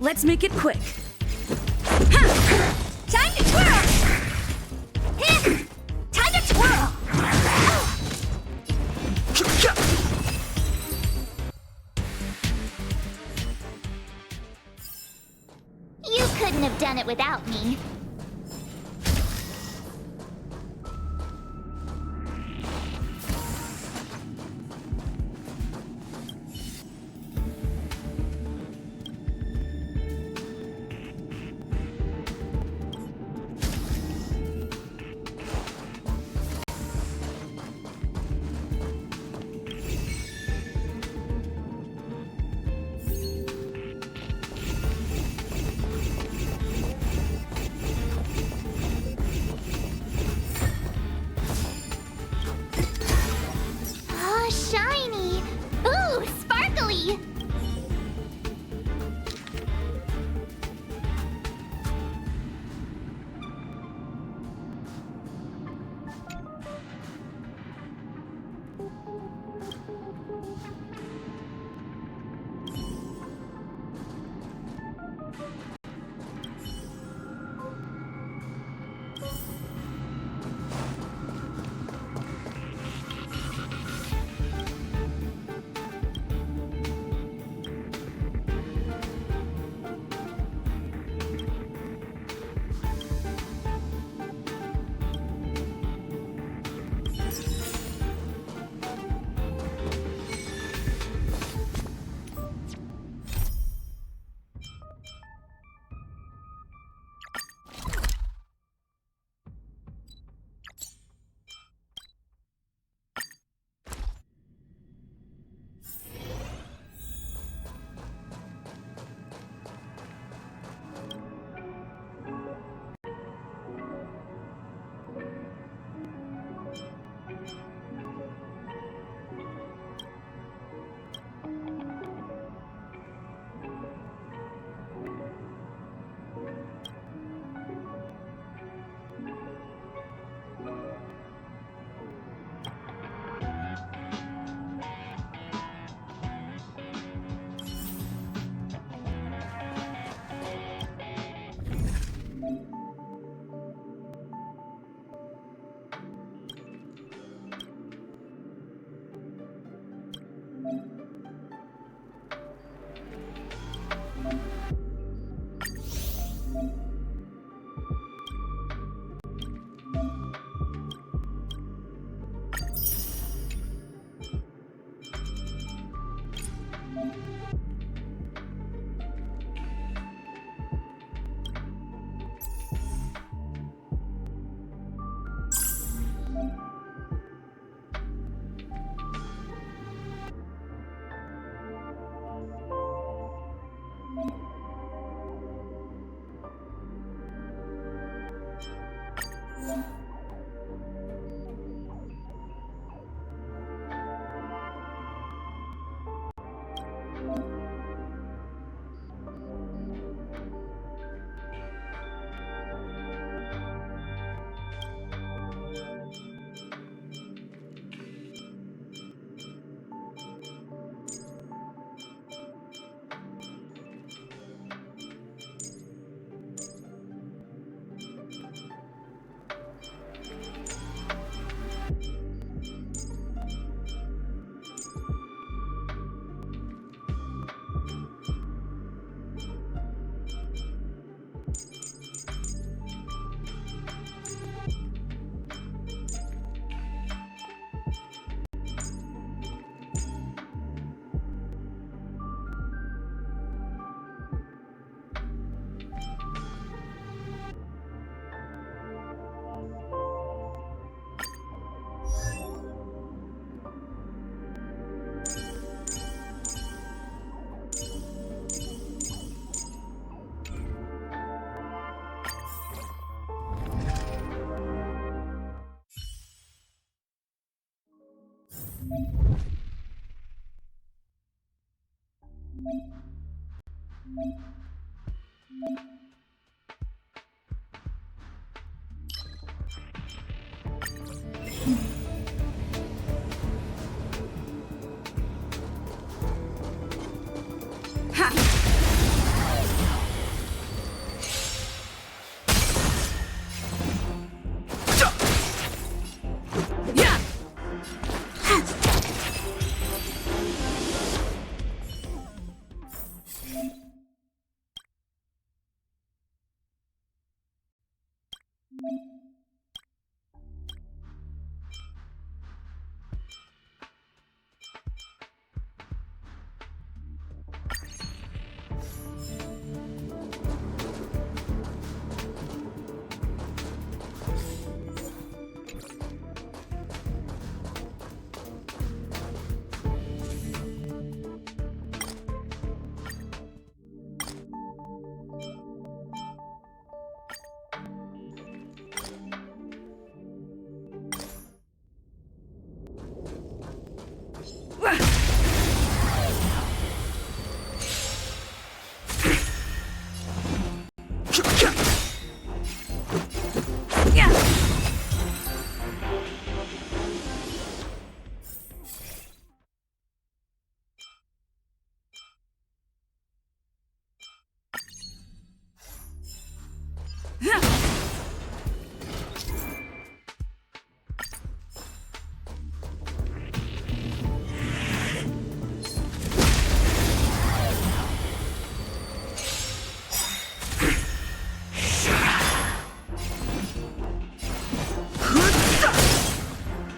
Let's make it quick. Time to twirl! Time to twirl! You couldn't have done it without me. Oh, shiny! Ooh, sparkly!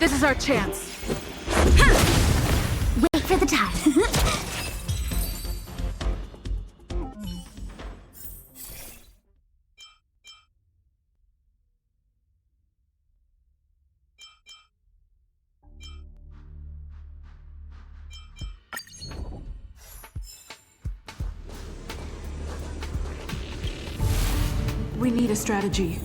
This is our chance. Wait for the time. We need a strategy.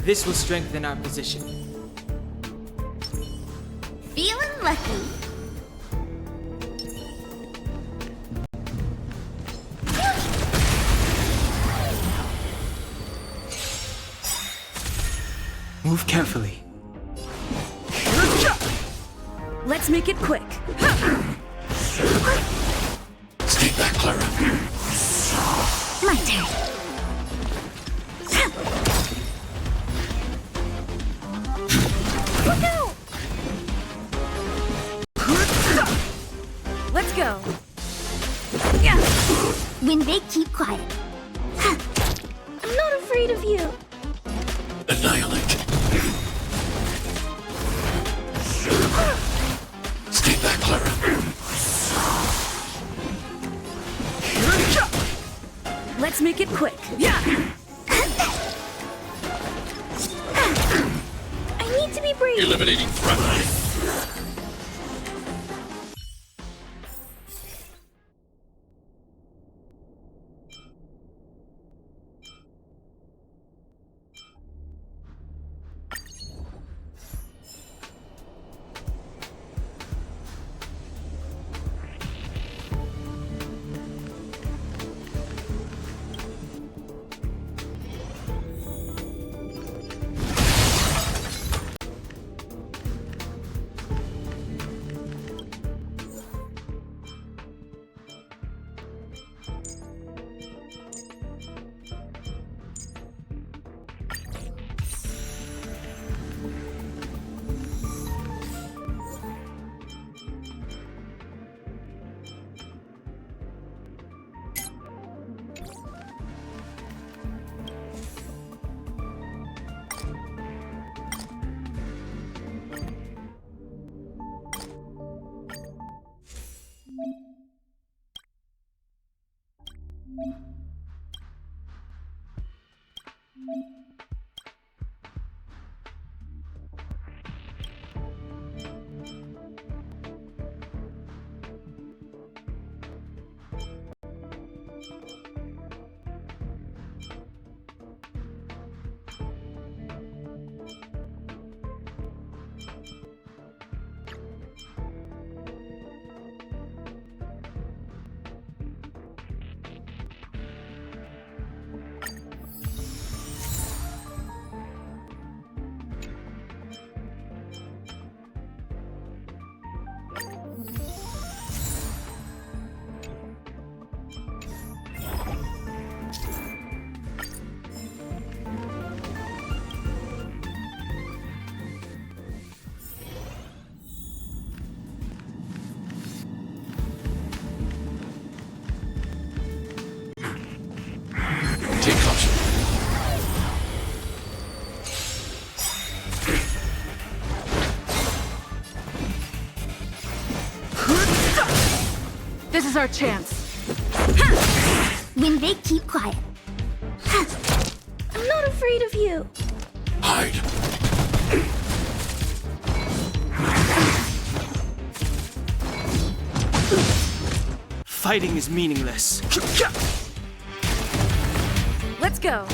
This will strengthen our position. Feeling lucky. Move carefully. Let's make it quick. Stay back, Clara. My turn. Look out! Let's go. When they keep quiet. I'm not afraid of you. Annihilate. Stay back, Clara. Let's make it quick. I need to be brave. Eliminating friendly. This is our chance. When they keep quiet. I'm not afraid of you. Hide. Fighting is meaningless. Let's go.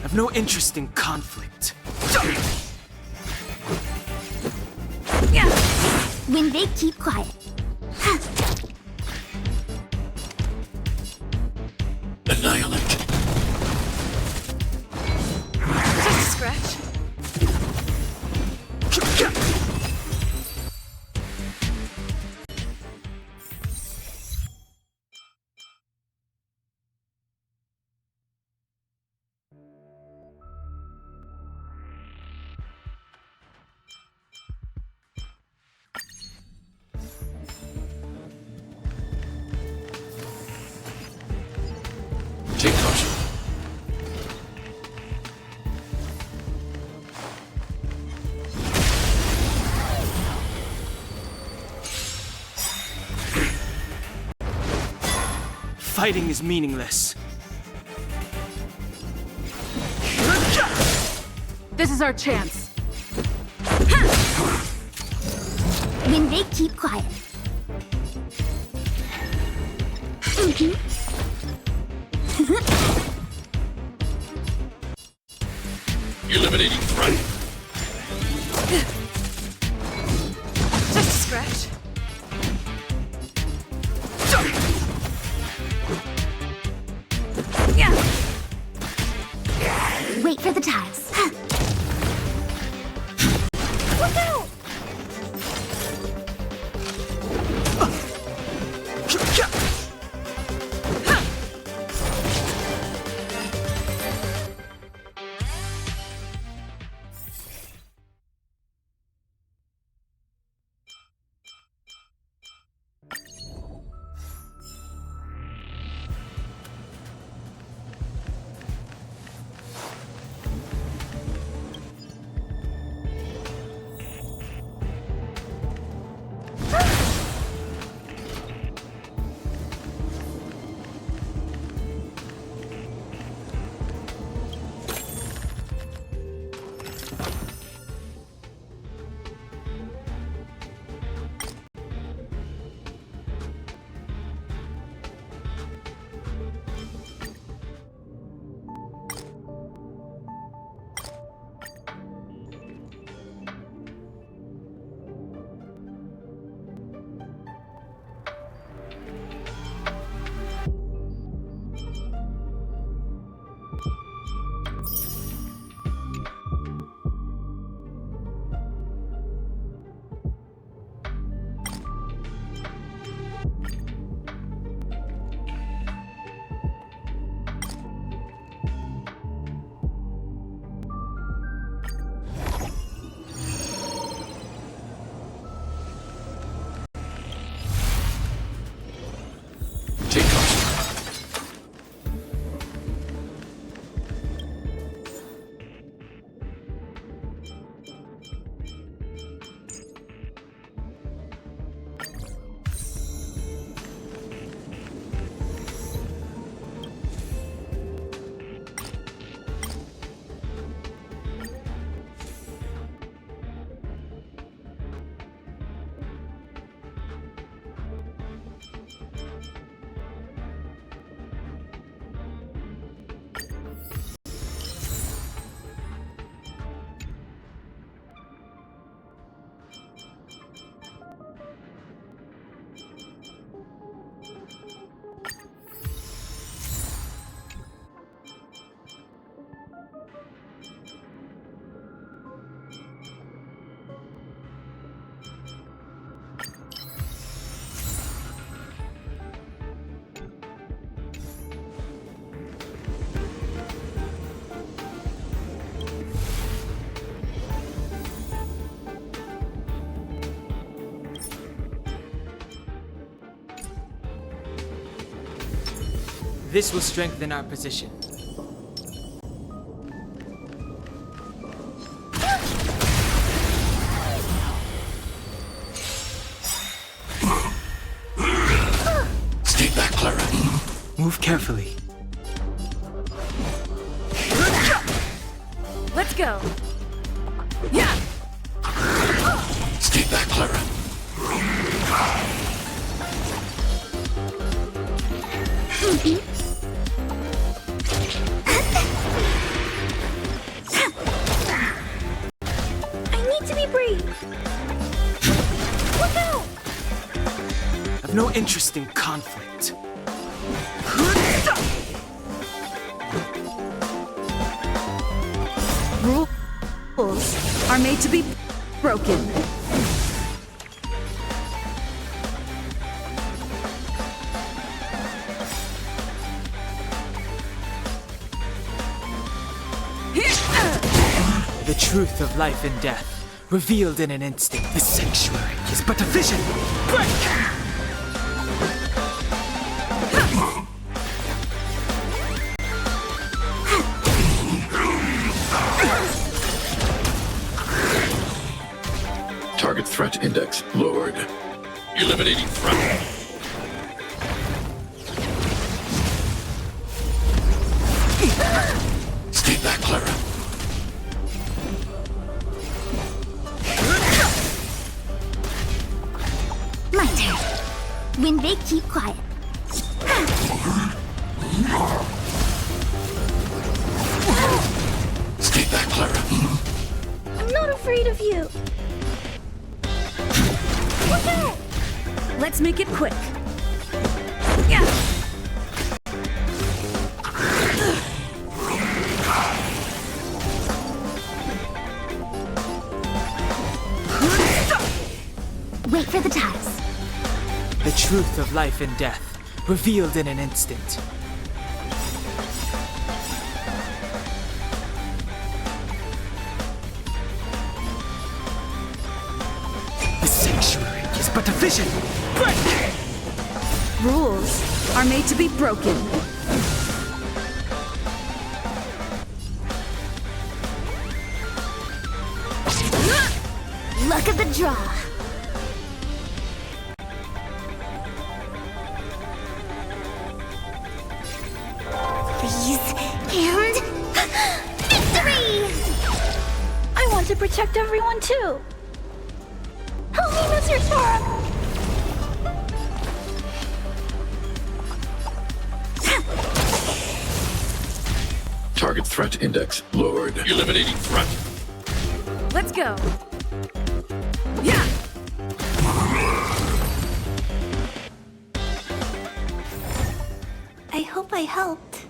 I've no interest in conflict. When they keep quiet. Annihilate. Just a scratch. Take caution. Fighting is meaningless. This is our chance. When they keep quiet. Eliminating threat. Just a scratch. Wait for the tiles. Look out! This will strengthen our position. Stay back, Clara. Move carefully. Let's go. Yeah. Stay back, Clara. I need to be brave. Look out! I've no interest in conflict. Rules are made to be broken. The truth of life and death, revealed in an instant. The sanctuary is but a vision. Break! Target threat index lowered. Eliminating front. Stay back, Clara. My turn. When they keep quiet. Stay back, Clara. I'm not afraid of you. Look out! Let's make it quick. Yeah. Wait for the tiles. The truth of life and death, revealed in an instant. The sanctuary is but a vision. Break! Rules are made to be broken. Luck of the draw. Freeze and victory! I want to protect everyone too. Help me, Mr. Sora. Target threat index lowered. Eliminating front. Let's go. Yeah. I hope I helped.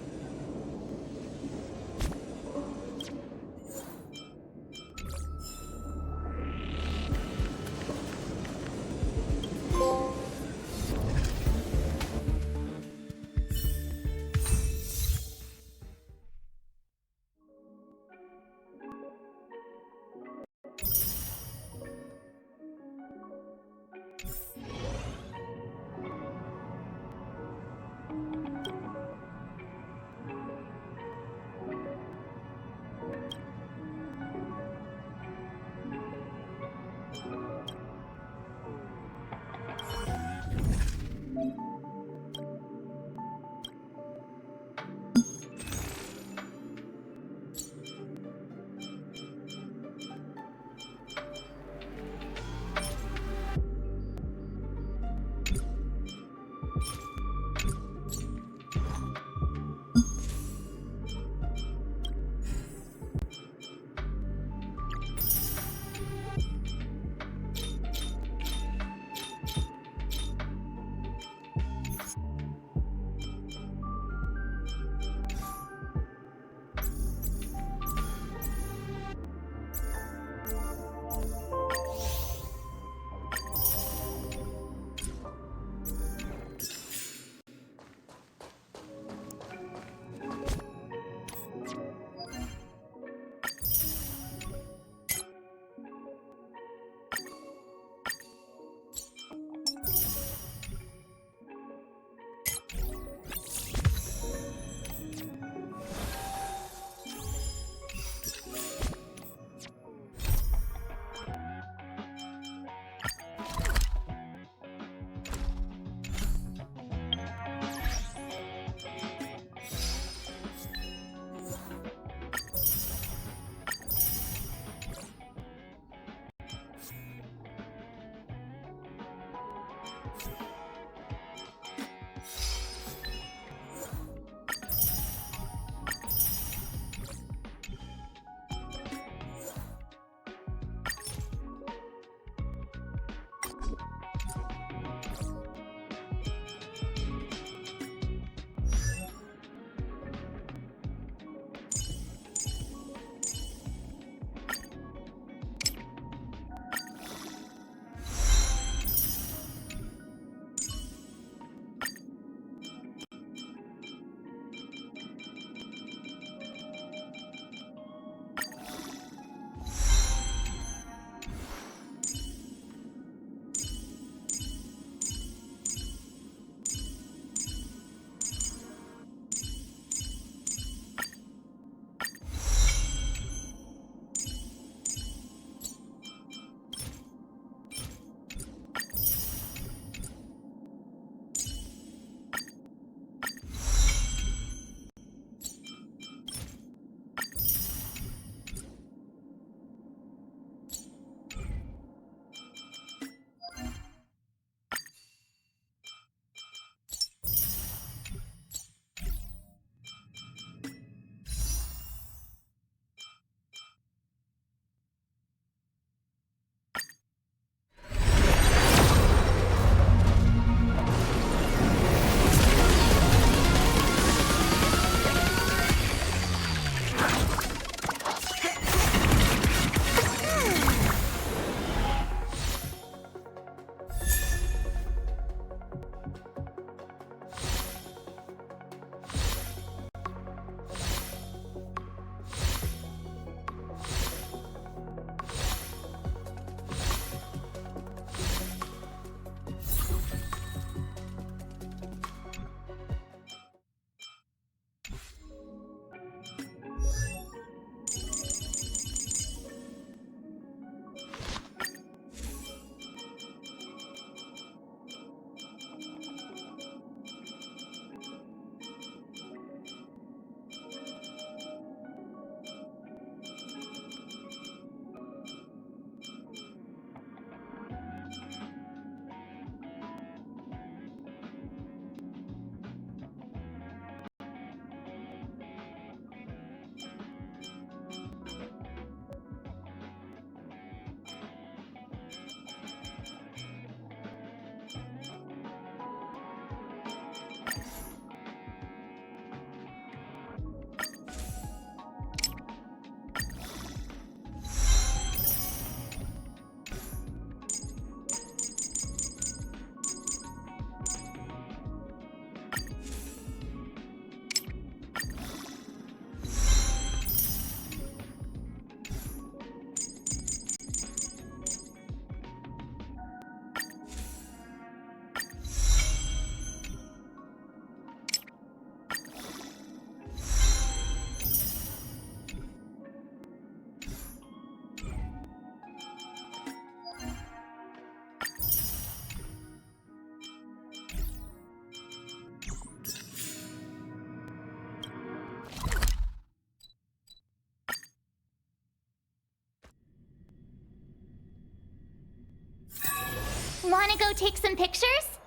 Wanna go take some pictures?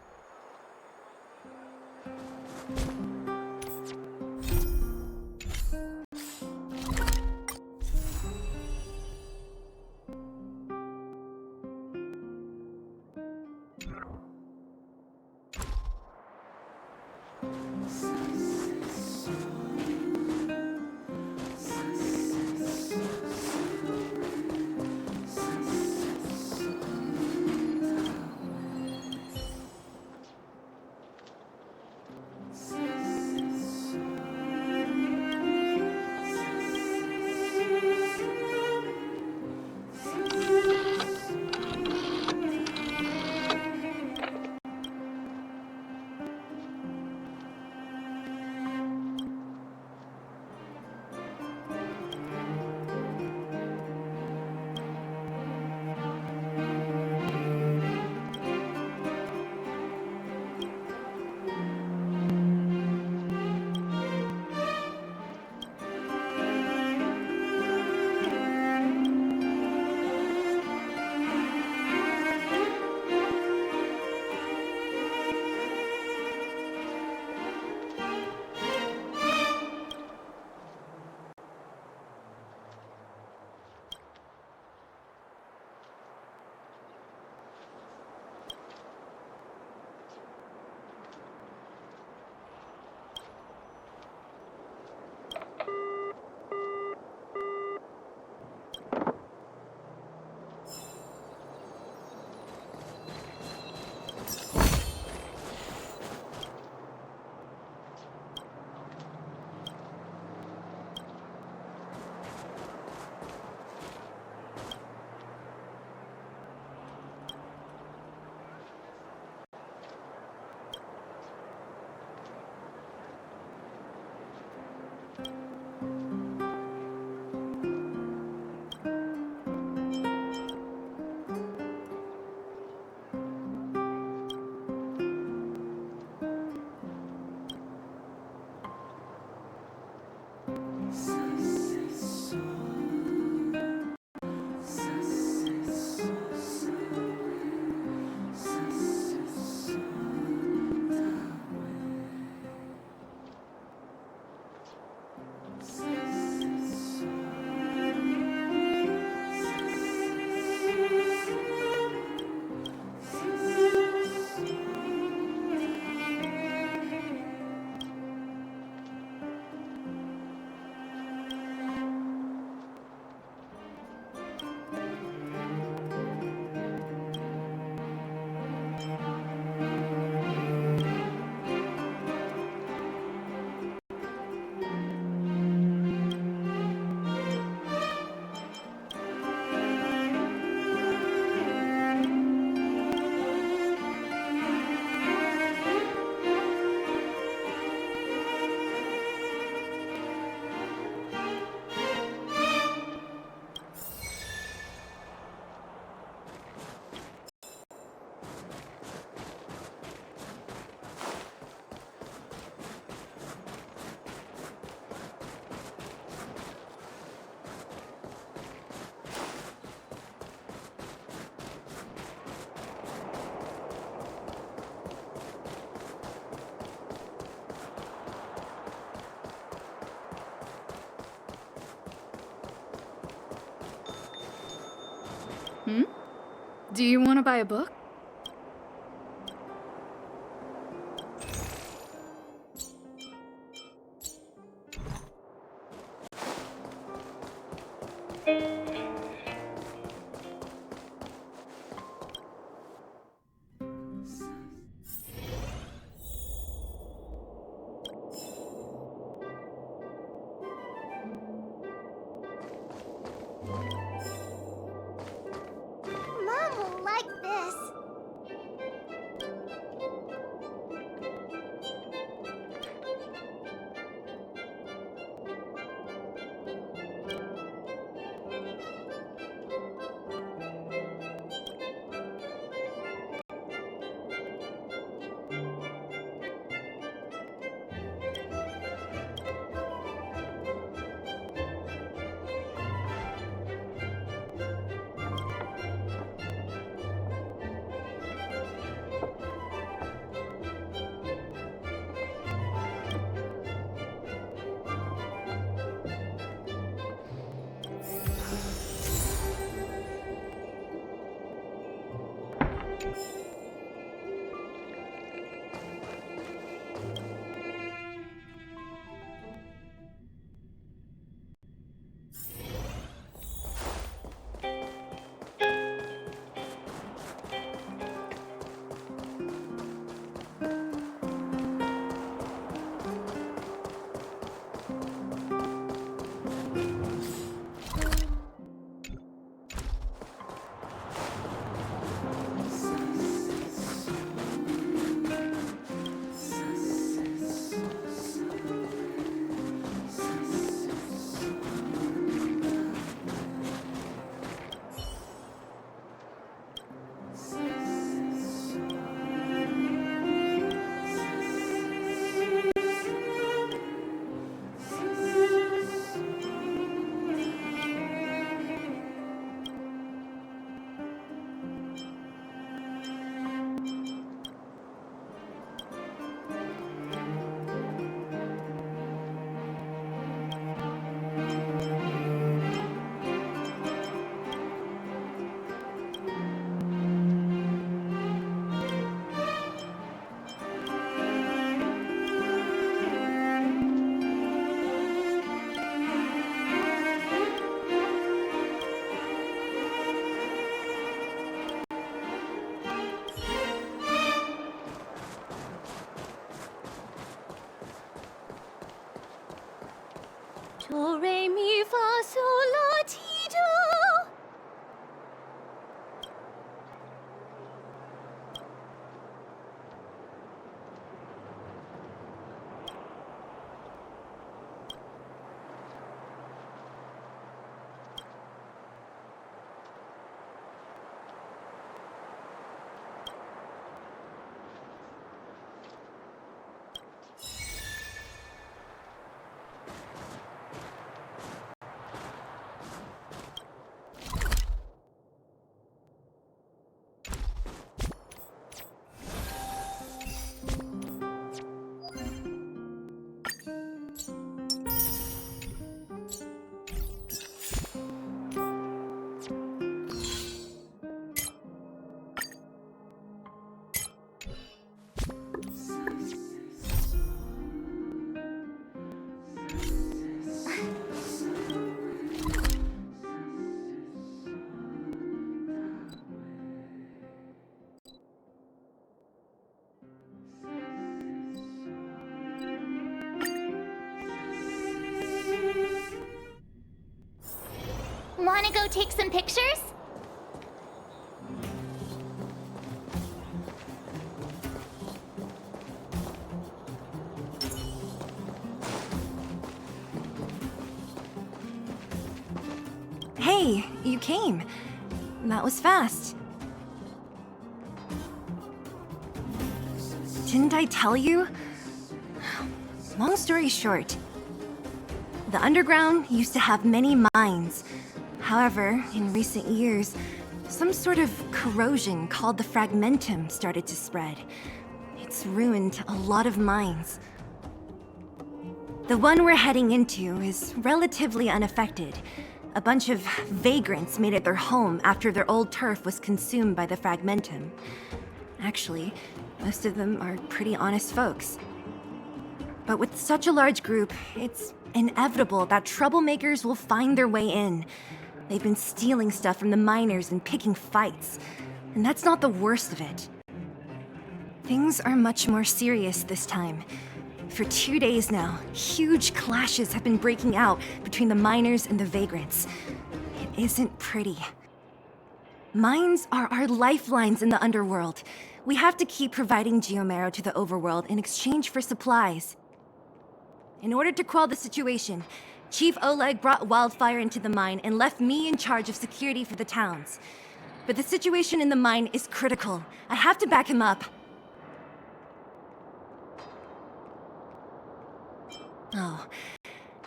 Do you want to buy a book? Mom will like this. Do, re, mi, fa, sol, la, ti, do. Wanna go take some pictures? Hey, you came. That was fast. Didn't I tell you? Long story short, the underground used to have many mines. However, in recent years, some sort of corrosion called the fragmentum started to spread. It's ruined a lot of mines. The one we're heading into is relatively unaffected, A bunch of vagrants made it their home after their old turf was consumed by the Fragmentum. Actually, most of them are pretty honest folks. But with such a large group, it's inevitable that troublemakers will find their way in. They've been stealing stuff from the miners and picking fights. And that's not the worst of it. Things are much more serious this time. For 2 days now, huge clashes have been breaking out between the miners and the vagrants. It isn't pretty. Mines are our lifelines in the underworld. We have to keep providing Geomero to the overworld in exchange for supplies. In order to quell the situation, Chief Oleg brought wildfire into the mine and left me in charge of security for the towns. But the situation in the mine is critical. I have to back him up. Oh,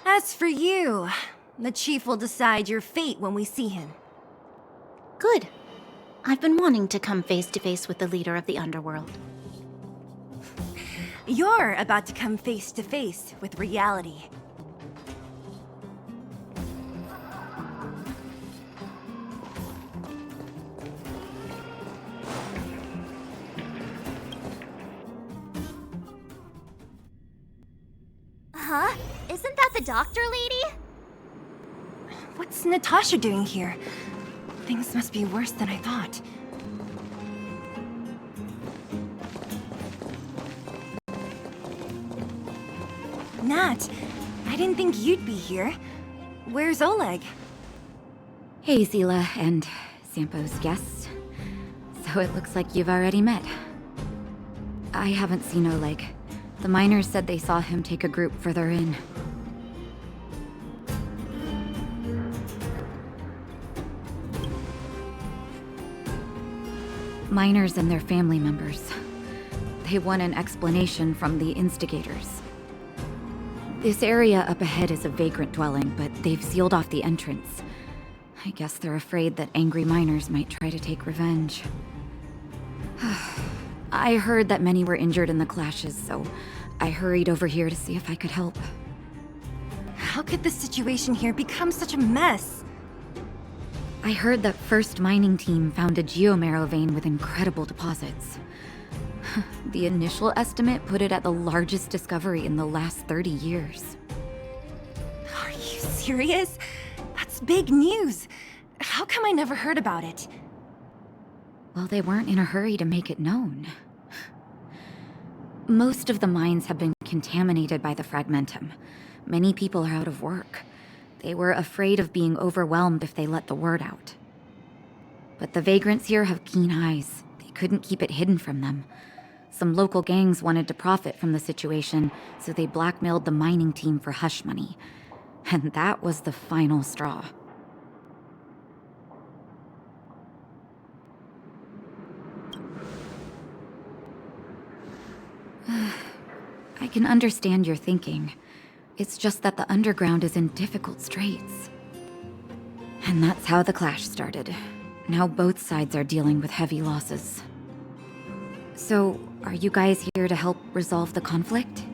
as for you, the Chief will decide your fate when we see him. Good. I've been wanting to come face to face with the leader of the underworld. You're about to come face to face with reality. Huh? Isn't that the doctor lady? What's Natasha doing here? Things must be worse than I thought. Nat, I didn't think you'd be here. Where's Oleg? Hey, Zila and Sampo's guests. So it looks like you've already met. I haven't seen Oleg. The miners said they saw him take a group further in. Miners and their family members. They want an explanation from the instigators. This area up ahead is a vagrant dwelling, but they've sealed off the entrance. I guess they're afraid that angry miners might try to take revenge. I heard that many were injured in the clashes, so I hurried over here to see if I could help. How could the situation here become such a mess? I heard that First Mining Team found a geomarrow vein with incredible deposits. The initial estimate put it at the largest discovery in the last 30 years. Are you serious? That's big news. How come I never heard about it? Well, they weren't in a hurry to make it known. Most of the mines have been contaminated by the Fragmentum. Many people are out of work. They were afraid of being overwhelmed if they let the word out. But the vagrants here have keen eyes. They couldn't keep it hidden from them. Some local gangs wanted to profit from the situation, so they blackmailed the mining team for hush money. And that was the final straw. I can understand your thinking. It's just that the underground is in difficult straits. And that's how the clash started. Now both sides are dealing with heavy losses. So, are you guys here to help resolve the conflict?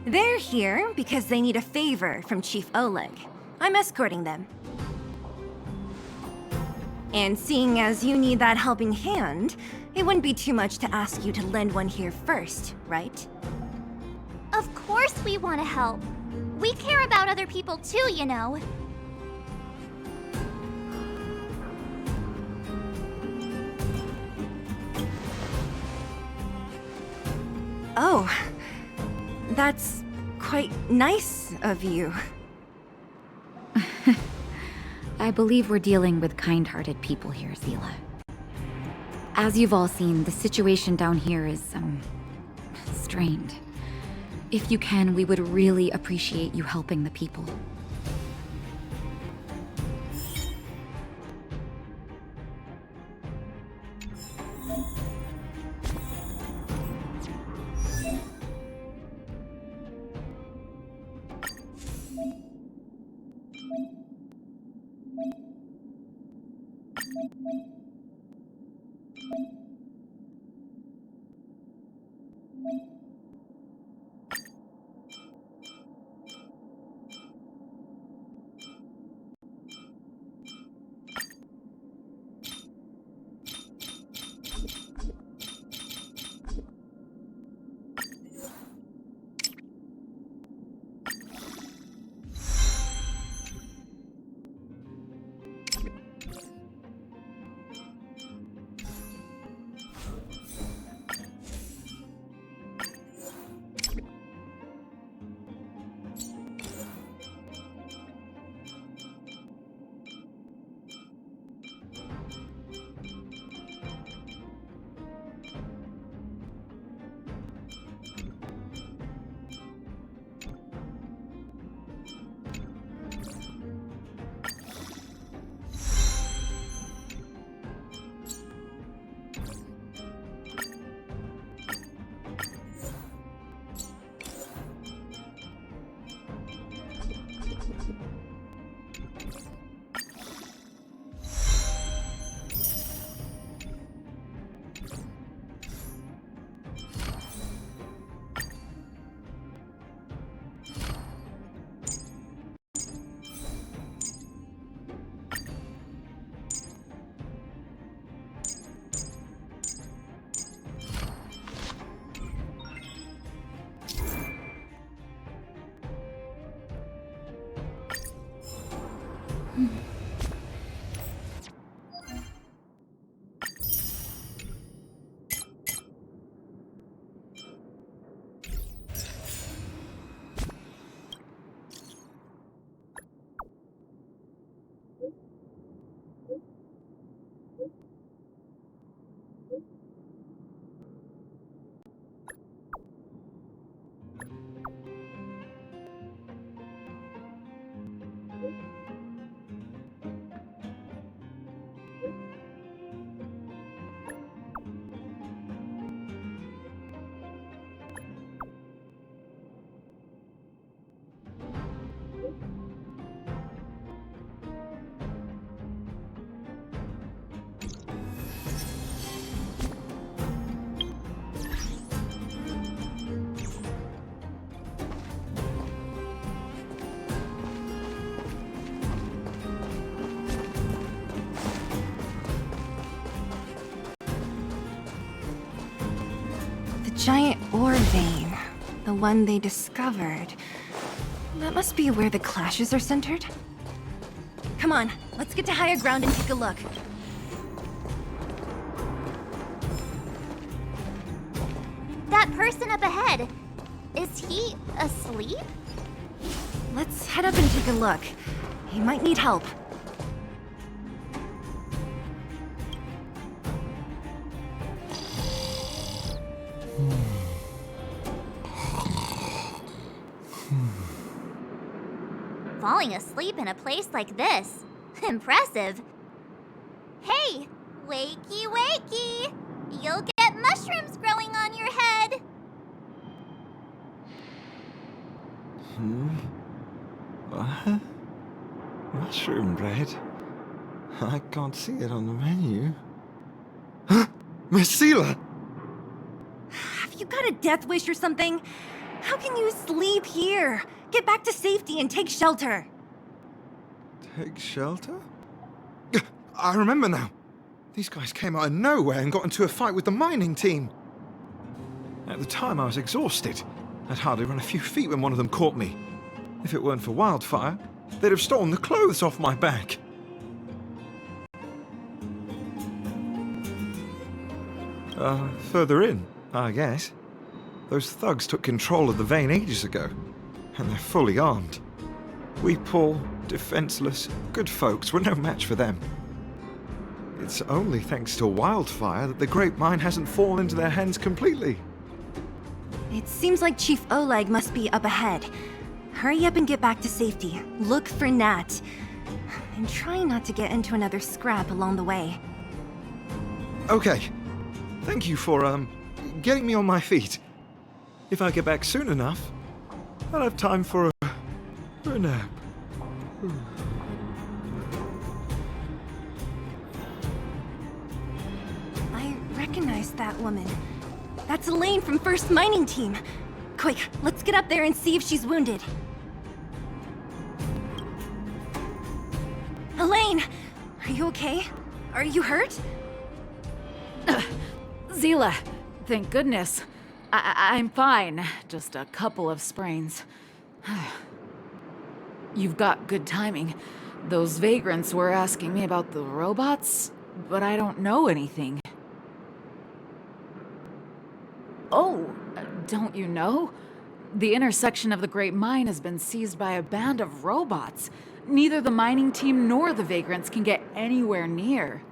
They're here because they need a favor from Chief Oleg. I'm escorting them. And seeing as you need that helping hand, it wouldn't be too much to ask you to lend one here first, right? Of course we want to help. We care about other people too, you know. Oh, that's quite nice of you. I believe we're dealing with kind-hearted people here, Zila. As you've all seen, the situation down here is, strained. If you can, we would really appreciate you helping the people. giant ore vein. The one they discovered. That must be where the clashes are centered. Come on, let's get to higher ground and take a look. That person up ahead, is he asleep? Let's head up and take a look. He might need help. Falling asleep in a place like this. Impressive. Hey, wakey wakey! You'll get mushrooms growing on your head. What? Mushroom bread? I can't see it on the menu. Huh? Marcela! Have you got a death wish or something? How can you sleep here? Get back to safety and take shelter. Take shelter? I remember now. These guys came out of nowhere and got into a fight with the mining team. At the time, I was exhausted. I'd hardly run a few feet when one of them caught me. If it weren't for Wildfire, they'd have stolen the clothes off my back. Further in, I guess. Those thugs took control of the vein ages ago, and they're fully armed. We poor, defenseless, good folks were no match for them. It's only thanks to Wildfire that the Great Mine hasn't fallen into their hands completely. It seems like Chief Oleg must be up ahead. Hurry up and get back to safety. Look for Nat. And try not to get into another scrap along the way. Okay. Thank you for, getting me on my feet. If I get back soon enough, I'll have time for a nap. I recognize that woman. That's Elaine from First Mining Team. Quick, let's get up there and see if she's wounded. Elaine! Are you okay? Are you hurt? Zila, thank goodness. I'm fine. Just a couple of sprains. You've got good timing. Those vagrants were asking me about the robots, but I don't know anything. Oh, don't you know? The intersection of the Great Mine has been seized by a band of robots. Neither the mining team nor the vagrants can get anywhere near.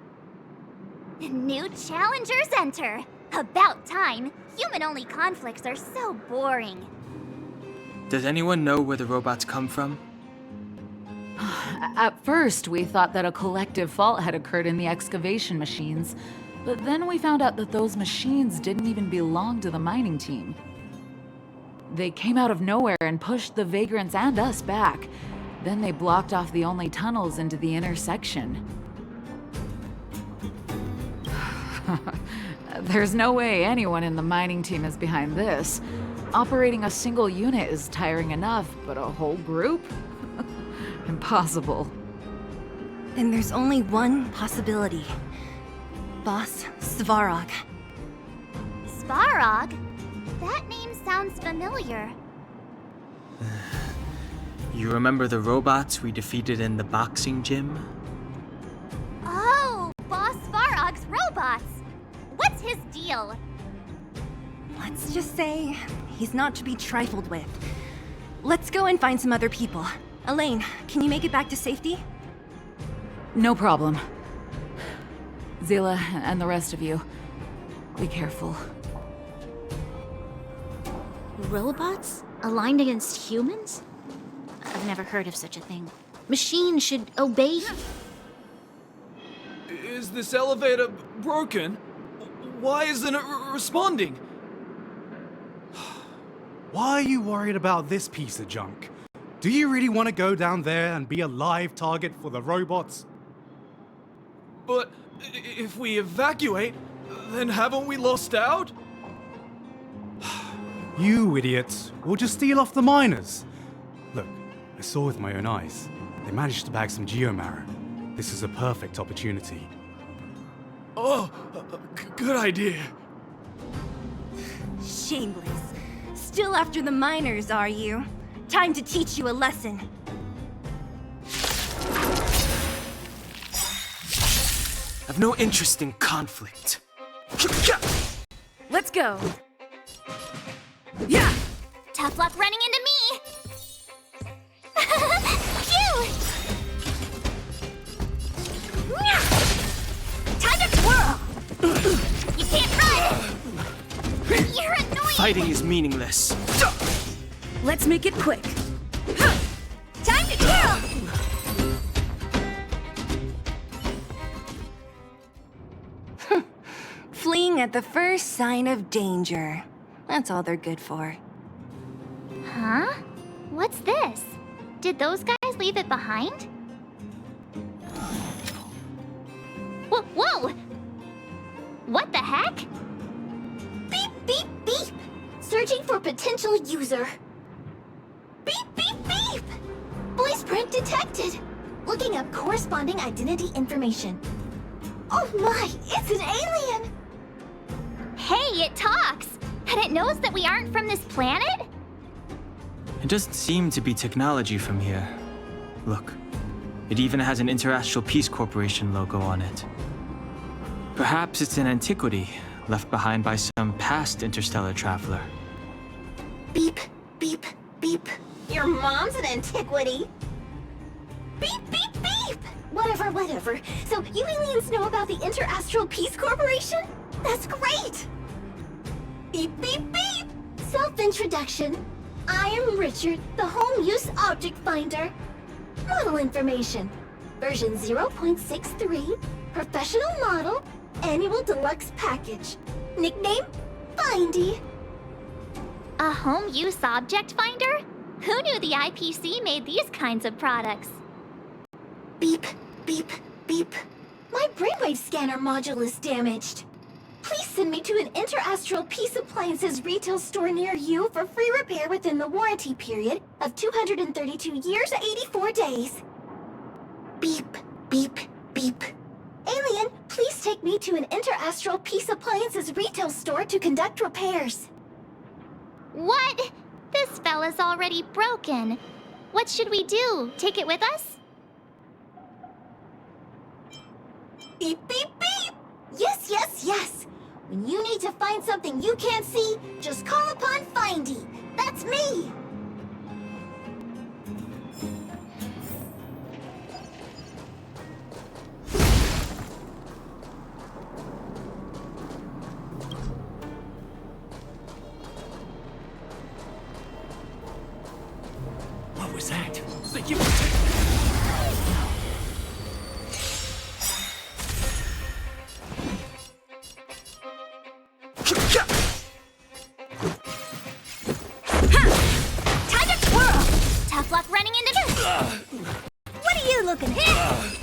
New challengers enter. About time. Human-only conflicts are so boring. Does anyone know where the robots come from? At first, we thought that a collective fault had occurred in the excavation machines, but then we found out that those machines didn't even belong to the mining team. They came out of nowhere and pushed the vagrants and us back. Then they blocked off the only tunnels into the intersection. There's no way anyone in the mining team is behind this. Operating a single unit is tiring enough, but a whole group? Impossible. Then there's only one possibility. Boss Svarog. Svarog? That name sounds familiar. You remember the robots we defeated in the boxing gym? Oh, Boss Svarog's robots! What's his deal? Let's just say he's not to be trifled with. Let's go and find some other people. Elaine, can you make it back to safety? No problem. Zila and the rest of you, be careful. Robots? Aligned against humans? I've never heard of such a thing. Machines should obey. Is this elevator broken? Why isn't it responding? Why are you worried about this piece of junk? Do you really want to go down there and be a live target for the robots? But if we evacuate, then haven't we lost out? You idiots. We'll just steal off the miners. Look, I saw with my own eyes. They managed to bag some geomarrow. This is a perfect opportunity. Oh, good idea. Shameless. Still after the miners, are you? Time to teach you a lesson. I've no interest in conflict. Let's go. Yeah! Tough luck running into me! Phew! Time to twirl! You can't run! You're annoying! Fighting is meaningless. Let's make it quick. Time to twirl! Fleeing at the first sign of danger. That's all they're good for. Huh? What's this? Did those guys leave it behind? Whoa! What the heck? Beep, beep, beep! Searching for potential user. Beep, beep, beep! Voice print detected. Looking up corresponding identity information. Oh my, it's an alien! Hey, it talks! And it knows that we aren't from this planet? It doesn't seem to be technology from here. Look, it even has an Interastral Peace Corporation logo on it. Perhaps it's an antiquity left behind by some past interstellar traveler. Beep, beep, beep. Your mom's an antiquity. Beep, beep, beep! Whatever. So you aliens know about the Interastral Peace Corporation? That's great! Beep, beep, beep! Self-introduction. I am Richard, the Home Use Object Finder. Model information. Version 0.63. Professional model. Annual deluxe package. Nickname? Findy. A home use object finder? Who knew the IPC made these kinds of products? Beep, beep, beep. My brainwave scanner module is damaged. Please send me to an Interastral Peace Appliances retail store near you for free repair within the warranty period of 232 years, 84 days. Beep, beep, beep. Alien, please take me to an Interastral Peace Appliances retail store to conduct repairs. What? This fella's already broken. What should we do? Take it with us? Beep, beep, beep! Yes! When you need to find something you can't see, just call upon Findy. That's me! What was that? Time to twirl! Tough luck running into this! What are you looking at?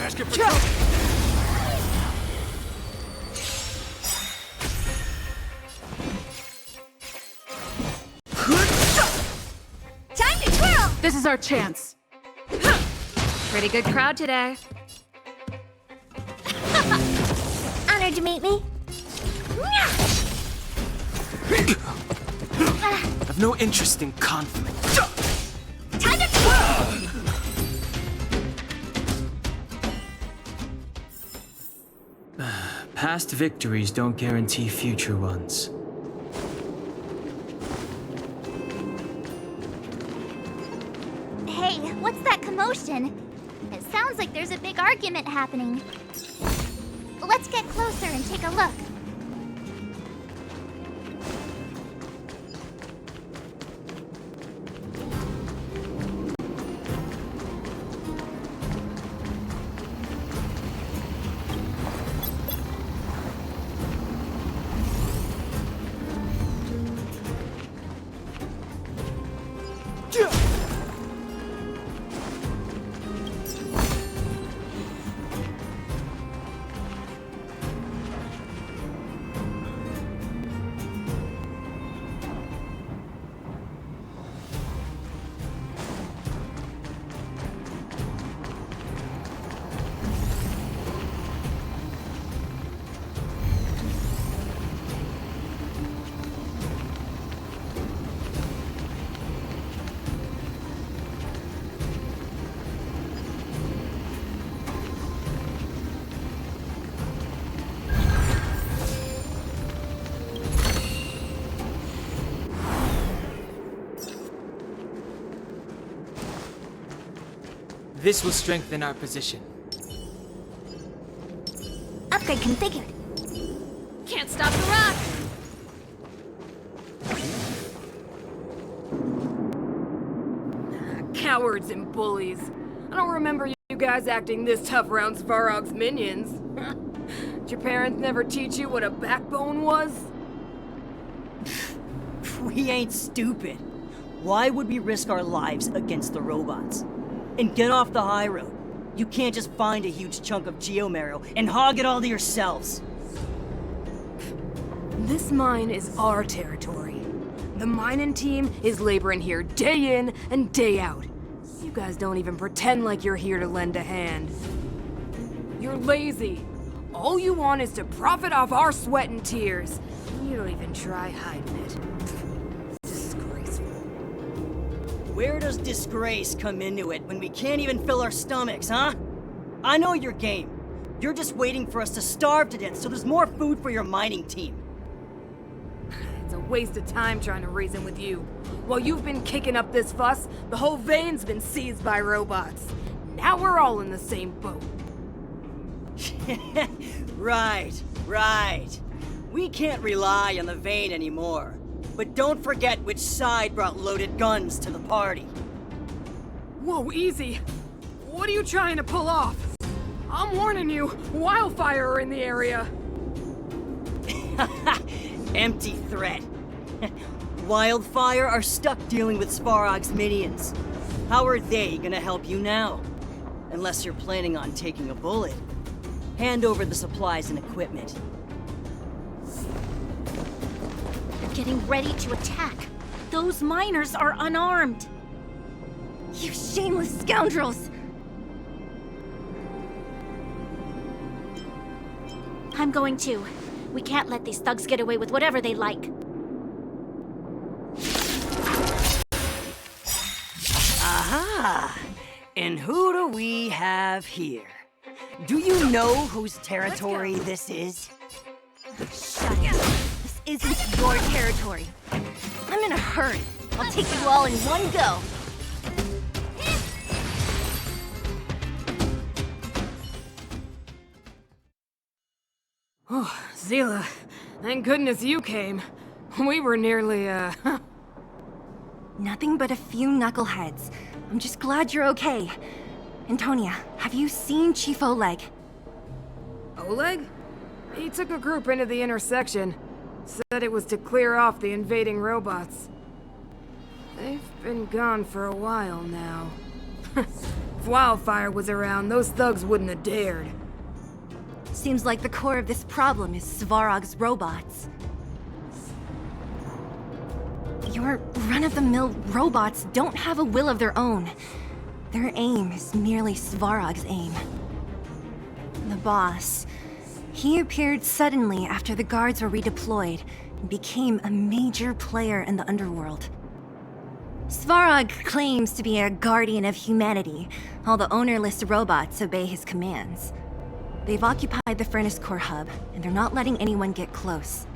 Asking for trouble. Time to twirl! This is our chance. Pretty good crowd today. Honored to meet me. I've no interest in conflict. Time to twirl! Past victories don't guarantee future ones. Hey, what's that commotion? It sounds like there's a big argument happening. Let's get closer and take a look. This will strengthen our position. Upgrade configured. Can't stop the rock! Cowards and bullies. I don't remember you guys acting this tough around Svarog's minions. Did your parents never teach you what a backbone was? We ain't stupid. Why would we risk our lives against the robots? And get off the high road. You can't just find a huge chunk of geomarrow and hog it all to yourselves. This mine is our territory. The mining team is laboring here day in and day out. You guys don't even pretend like you're here to lend a hand. You're lazy. All you want is to profit off our sweat and tears. You don't even try hiding it. Disgraceful. Where does disgrace come into it when we can't even fill our stomachs, huh? I know your game. You're just waiting for us to starve to death so there's more food for your mining team. It's a waste of time trying to reason with you. While you've been kicking up this fuss, the whole vein's been seized by robots. Now we're all in the same boat. Right. We can't rely on the vein anymore. But don't forget which side brought loaded guns to the party. Whoa, easy. What are you trying to pull off? I'm warning you, wildfire are in the area. Empty threat. Wildfire are stuck dealing with Svarog's minions. How are they gonna help you now? Unless you're planning on taking a bullet. Hand over the supplies and equipment. Getting ready to attack. Those miners are unarmed. You shameless scoundrels! I'm going to. We can't let these thugs get away with whatever they like. Aha! And who do we have here? Do you know whose territory this is? Shut up. This isn't your territory. I'm in a hurry. I'll take you all in one go. Oh, Zila, thank goodness you came. We were nearly, Nothing but a few knuckleheads. I'm just glad you're okay. Antonia, have you seen Chief Oleg? Oleg? He took a group into the intersection. Said it was to clear off the invading robots. They've been gone for a while now. If Wildfire was around, those thugs wouldn't have dared. Seems like the core of this problem is Svarog's robots. Your run-of-the-mill robots don't have a will of their own. Their aim is merely Svarog's aim. The boss, he appeared suddenly after the guards were redeployed and became a major player in the underworld. Svarog claims to be a guardian of humanity, while the ownerless robots obey his commands. They've occupied the Furnace Core hub, and they're not letting anyone get close.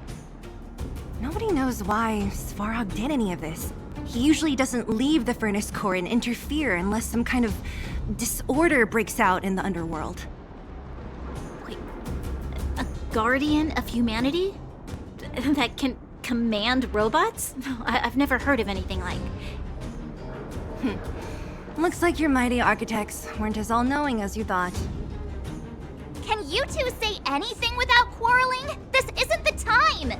Nobody knows why Svarog did any of this. He usually doesn't leave the Furnace Core and interfere unless some kind of disorder breaks out in the underworld. Wait, a guardian of humanity? That can command robots? I've never heard of anything like. Looks like your mighty architects weren't as all-knowing as you thought. Can you two say anything without quarreling? This isn't the time!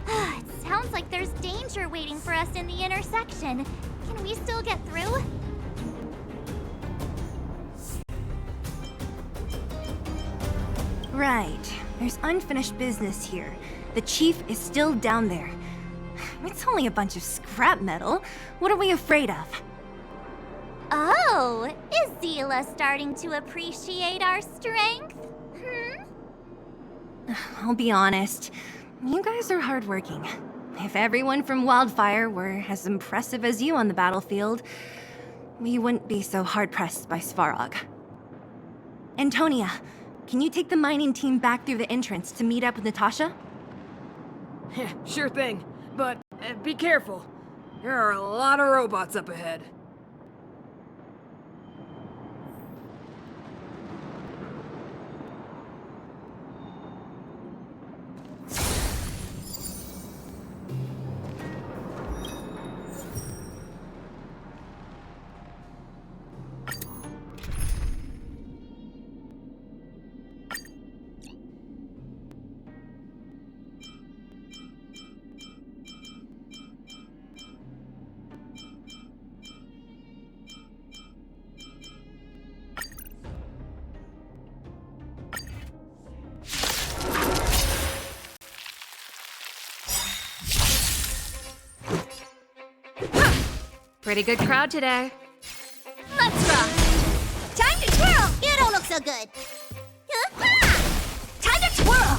It sounds like there's danger waiting for us in the intersection. Can we still get through? Right. There's unfinished business here. The chief is still down there. It's only a bunch of scrap metal. What are we afraid of? Oh, is Zila starting to appreciate our strength? I'll be honest. You guys are hardworking. If everyone from Wildfire were as impressive as you on the battlefield, we wouldn't be so hard-pressed by Svarog. Antonia, can you take the mining team back through the entrance to meet up with Natasha? Sure thing, but be careful. There are a lot of robots up ahead. Pretty good crowd today. Let's rock! Time to twirl! You don't look so good. Time to twirl!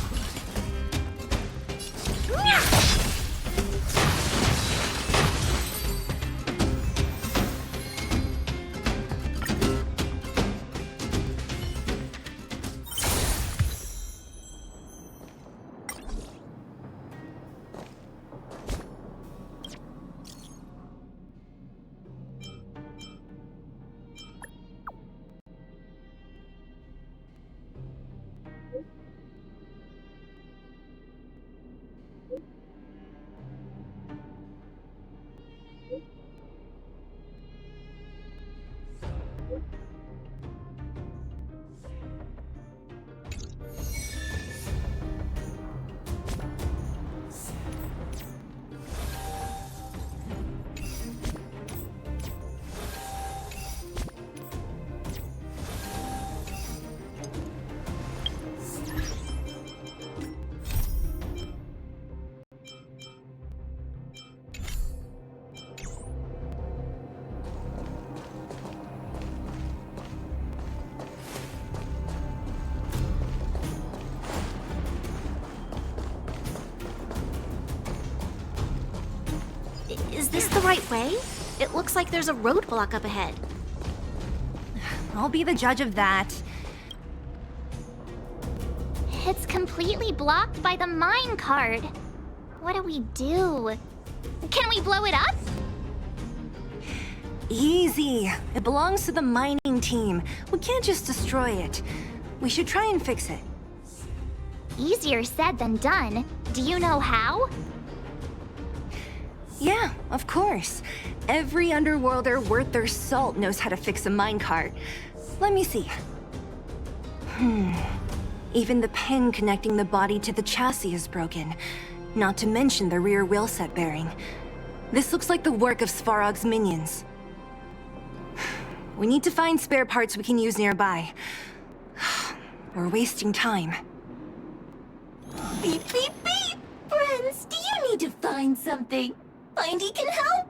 Is this the right way? It looks like there's a roadblock up ahead. I'll be the judge of that. It's completely blocked by the mine cart. What do we do? Can we blow it up? Easy. It belongs to the mining team. We can't just destroy it. We should try and fix it. Easier said than done. Do you know how? Yeah, of course. Every underworlder worth their salt knows how to fix a minecart. Let me see. Even the pin connecting the body to the chassis is broken. Not to mention the rear wheel set bearing. This looks like the work of Svarog's minions. We need to find spare parts we can use nearby. We're wasting time. Beep, beep, beep! Friends, do you need to find something? Findy can help!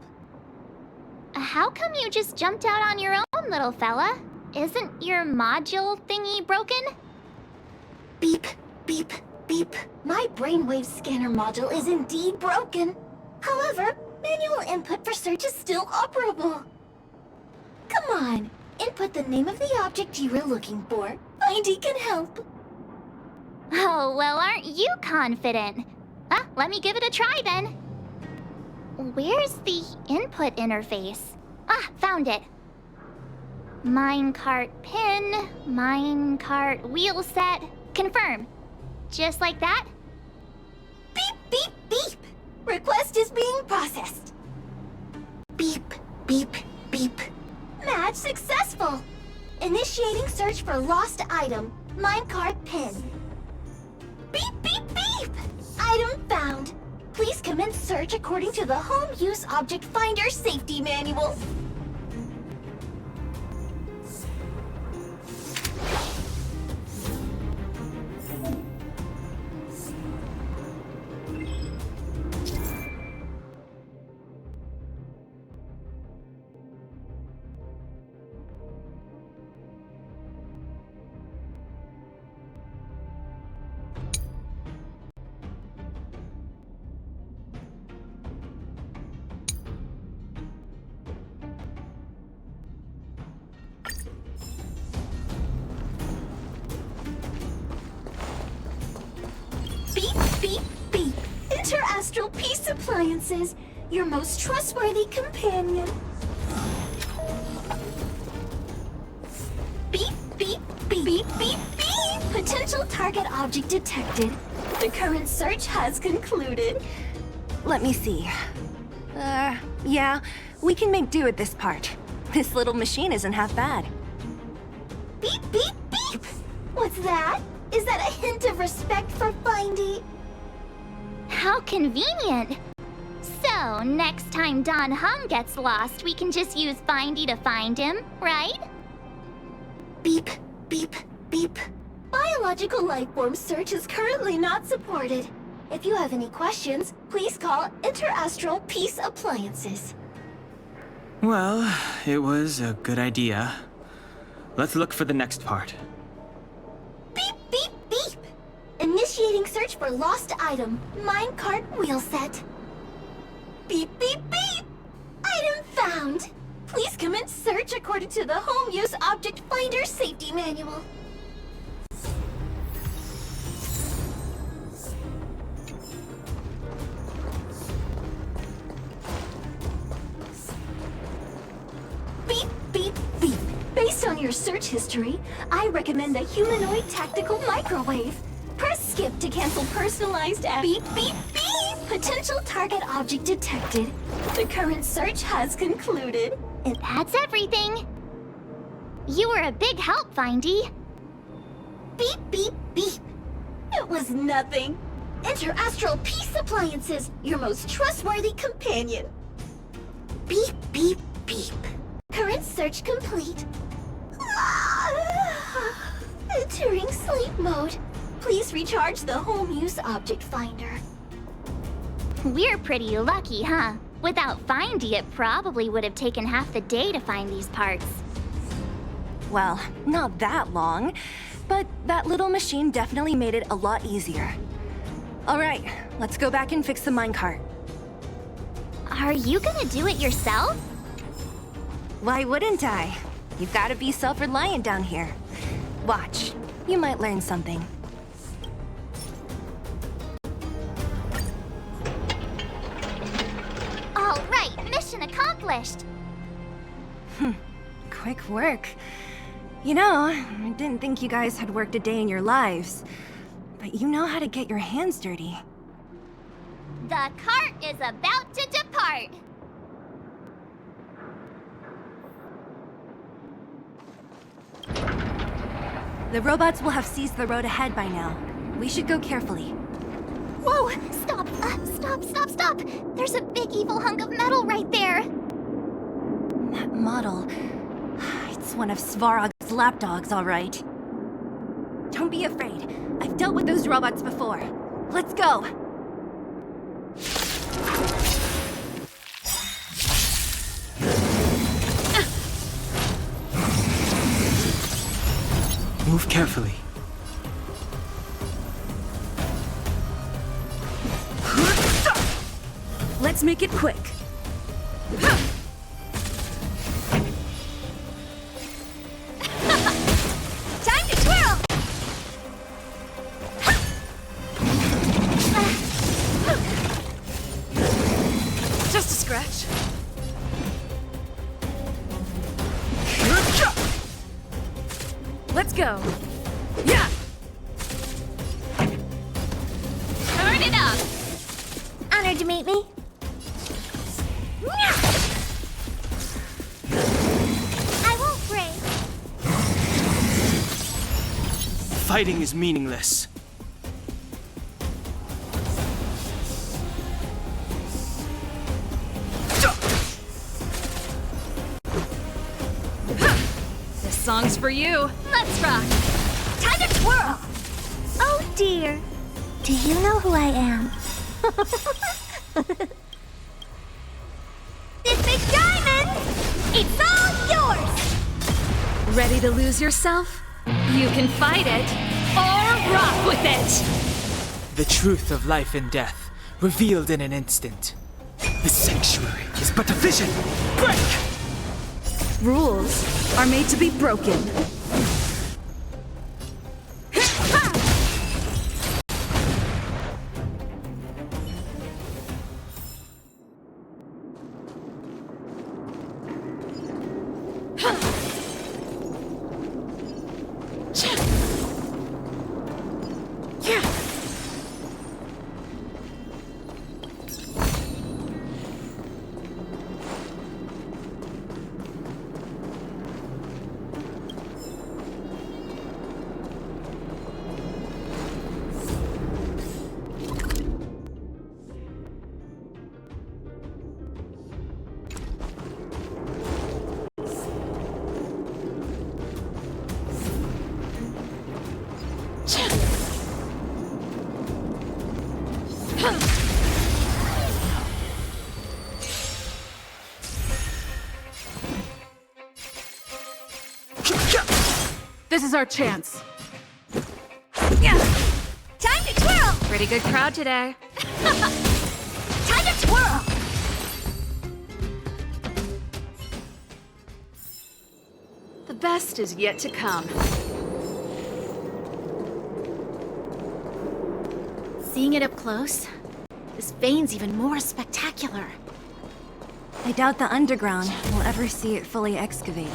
How come you just jumped out on your own, little fella? Isn't your module thingy broken? Beep, beep, beep. My brainwave scanner module is indeed broken. However, manual input for search is still operable. Come on, input the name of the object you were looking for. Findy can help. Oh, well, aren't you confident? Let me give it a try then. Where's the input interface? Found it. Minecart pin, minecart wheel set, confirm. Just like that? Beep, beep, beep. Request is being processed. Beep, beep, beep. Match successful. Initiating search for lost item, minecart pin. Beep, beep, beep. Item found. Please commence search according to the Home Use Object Finder Safety Manual. Beep, beep, beep. Interastral Peace Appliances, your most trustworthy companion. Beep, beep, beep, beep, beep, beep. Potential target object detected. The current search has concluded. Let me see. Yeah, we can make do with this part. This little machine isn't half bad. Beep, beep, beep. What's that? Is that a hint of respect for Findy? How convenient. So, next time Don Hum gets lost, we can just use Findy to find him, right? Beep, beep, beep. Biological life form search is currently not supported. If you have any questions, please call Interastral Peace Appliances. Well, it was a good idea. Let's look for the next part. Beep, beep, beep. Initiating search for lost item, minecart wheel set. Beep, beep, beep. Item found. Please commence search according to the Home Use Object Finder Safety Manual. Beep, beep, beep. Based on your search history, I recommend a humanoid tactical microwave. Press skip to cancel personalized ads. Beep, beep, beep. Potential target object detected. The current search has concluded. And that's everything. You were a big help, Findy. Beep, beep, beep. It was nothing. Interastral Peace Appliances, your most trustworthy companion. Beep, beep, beep. Current search complete. Entering sleep mode. Please recharge the Home Use Object Finder. We're pretty lucky, huh? Without Findy, it probably would have taken half the day to find these parts. Well, not that long, but that little machine definitely made it a lot easier. All right, let's go back and fix the minecart. Are you gonna do it yourself? Why wouldn't I? You've got to be self-reliant down here. Watch, you might learn something. All right, mission accomplished. Quick work. You know, I didn't think you guys had worked a day in your lives, but you know how to get your hands dirty. The cart is about to depart. The robots will have seized the road ahead by now. We should go carefully. Whoa! Stop! Stop! There's a big evil hunk of metal right there! That model... It That's one of Svarog's lapdogs, all right. Don't be afraid. I've dealt with those robots before. Let's go! Move carefully. Let's make it quick. Time to twirl! Just a scratch. Let's go. Yeah! Turn it up! Honored to meet me. I won't break. Fighting is meaningless. This song's for you. Let's rock! Time to twirl! Oh dear. Do you know who I am? This big diamond! It's all yours! Ready to lose yourself? You can fight it, or rock with it! The truth of life and death, revealed in an instant. The sanctuary is but a vision. Break! Rules are made to be broken. This is our chance. Time to twirl! Pretty good crowd today. Time to twirl! The best is yet to come. Seeing it up close, this vein's even more spectacular. I doubt the underground will ever see it fully excavated.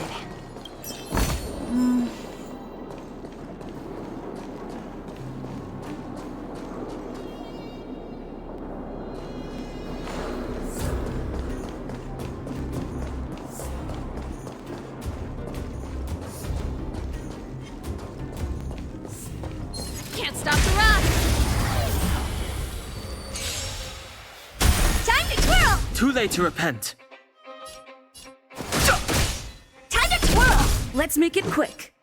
Can't stop the rock! Time to twirl! Too late to repent. Time to twirl! Let's make it quick.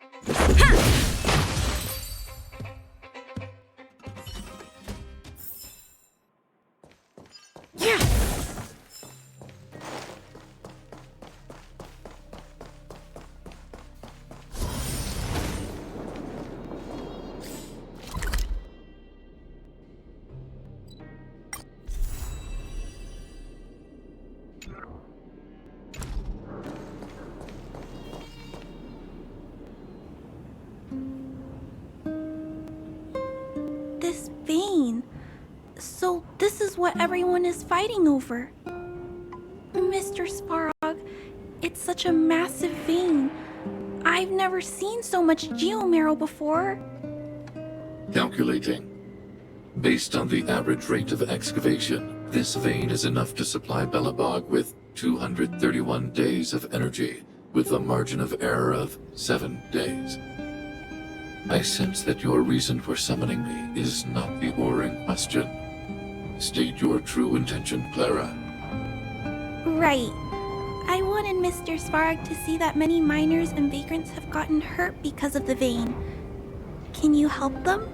This vein. So this is what everyone is fighting over. Mr. Svarog, it's such a massive vein. I've never seen so much geomarrow before. Calculating. Based on the average rate of excavation, this vein is enough to supply Belobog with 231 days of energy, with a margin of error of 7 days. I sense that your reason for summoning me is not the ore in question. State your true intention, Clara. Right. I wouldn't Mr. Svarog to see that many miners and vagrants have gotten hurt because of the vein. Can you help them?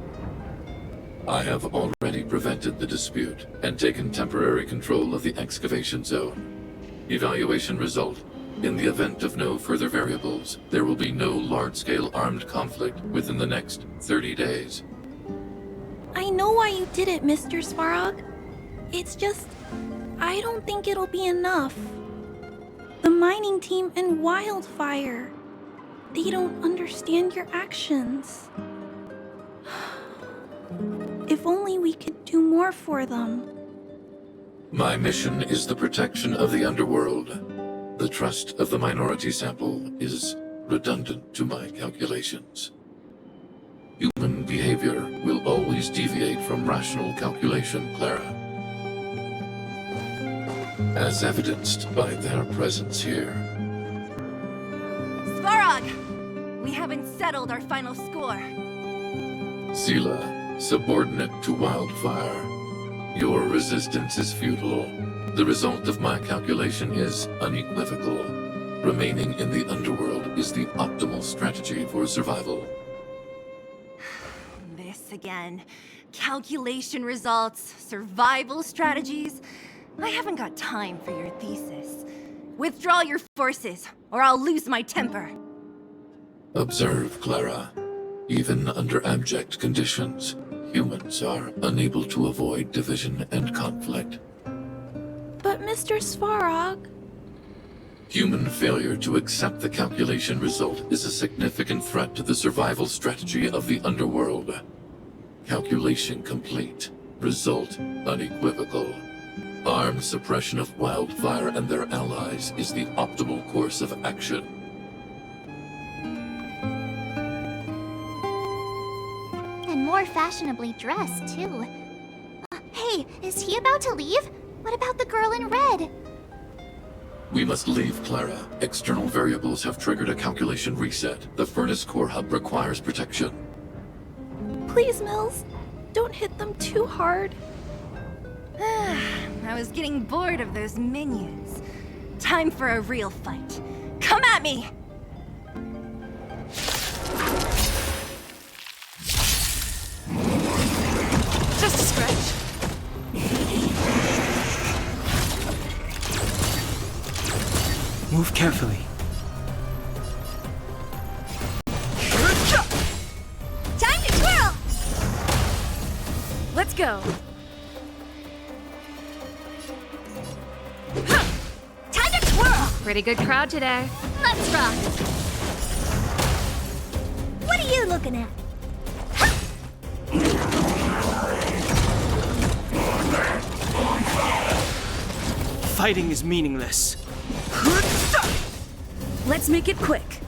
I have already prevented the dispute and taken temporary control of the excavation zone. Evaluation result. In the event of no further variables, there will be no large-scale armed conflict within the next 30 days. I know why you did it, Mr. Svarog. It's just, I don't think it'll be enough. The mining team and Wildfire, they don't understand your actions. If only we could do more for them. My mission is the protection of the underworld. The trust of the minority sample is redundant to my calculations. Human behavior will always deviate from rational calculation, Clara. As evidenced by their presence here. Svarog! We haven't settled our final score. Sela, subordinate to Wildfire. Your resistance is futile. The result of my calculation is unequivocal. Remaining in the underworld is the optimal strategy for survival. This again. Calculation results, survival strategies. I haven't got time for your thesis. Withdraw your forces, or I'll lose my temper. Observe, Clara. Even under abject conditions, humans are unable to avoid division and conflict. But Mr. Svarog... Human failure to accept the calculation result is a significant threat to the survival strategy of the underworld. Calculation complete. Result unequivocal. Armed suppression of Wildfire and their allies is the optimal course of action. And more fashionably dressed, too. Hey, is he about to leave? What about the girl in red? We must leave, Clara. External variables have triggered a calculation reset. The furnace core hub requires protection. Please, Mills. Don't hit them too hard. I was getting bored of those minions. Time for a real fight. Come at me! Just a scratch. Move carefully. Time to twirl! Let's go. Time to twirl! Pretty good crowd today. Let's rock! What are you looking at? Fighting is meaningless. Let's make it quick.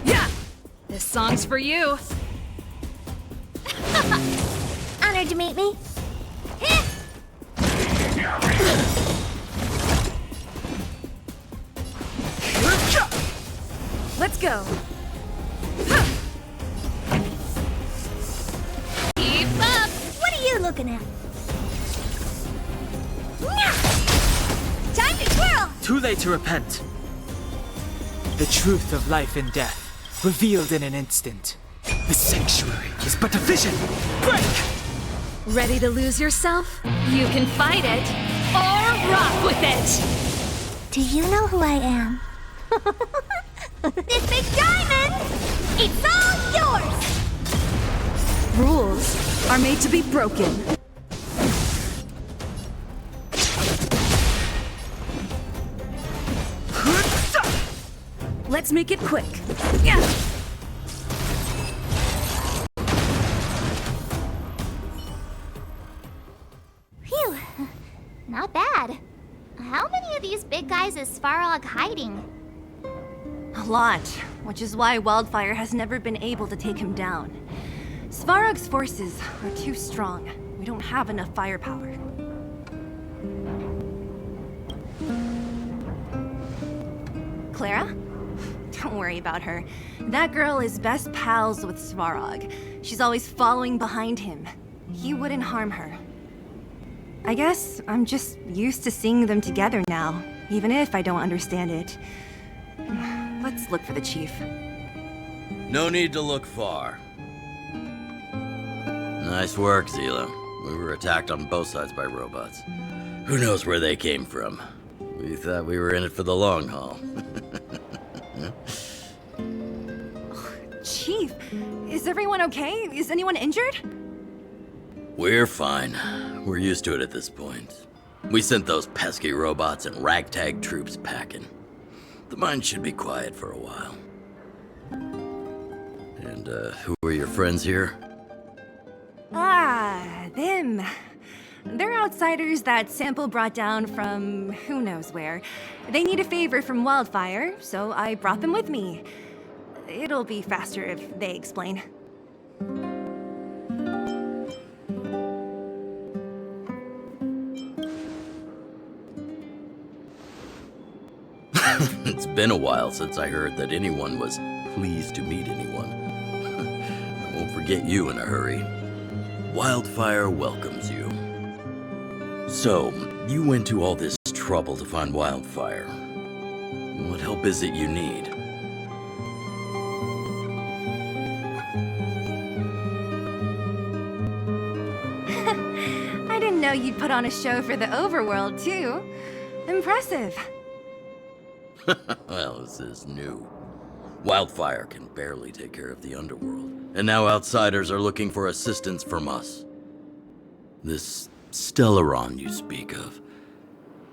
Yeah! This song's for you. Honored to meet me. Let's go. Keep up! What are you looking at? Time to twirl! Too late to repent. The truth of life and death, revealed in an instant. The sanctuary is but a vision. Break! Ready to lose yourself? You can fight it or rock with it! Do you know who I am? This big diamond! It's all yours! Rules are made to be broken. Let's make it quick. Yeah. Phew. Not bad. How many of these big guys is Svarog hiding? A lot, which is why Wildfire has never been able to take him down. Svarog's forces are too strong. We don't have enough firepower. Clara? Don't worry about her. That girl is best pals with Svarog. She's always following behind him. He wouldn't harm her. I guess I'm just used to seeing them together now. even if I don't understand it. Let's look for the chief. No need to look far. Nice work, Zila. We were attacked on both sides by robots. Who knows where they came from? We thought we were in it for the long haul. Chief, is everyone okay? Is anyone injured? We're fine. We're used to it at this point. We sent those pesky robots and ragtag troops packing. The mine should be quiet for a while. And, who are your friends here? Ah, them. They're outsiders that Sample brought down from who knows where. They need a favor from Wildfire, so I brought them with me. It'll be faster if they explain. It's been a while since I heard that anyone was pleased to meet anyone. I won't forget you in a hurry. Wildfire welcomes you. So, you went to all this trouble to find Wildfire. What help is it you need? I didn't know you'd put on a show for the overworld, too. Impressive. Well, this is new. Wildfire can barely take care of the underworld, and now outsiders are looking for assistance from us. This Stellaron you speak of,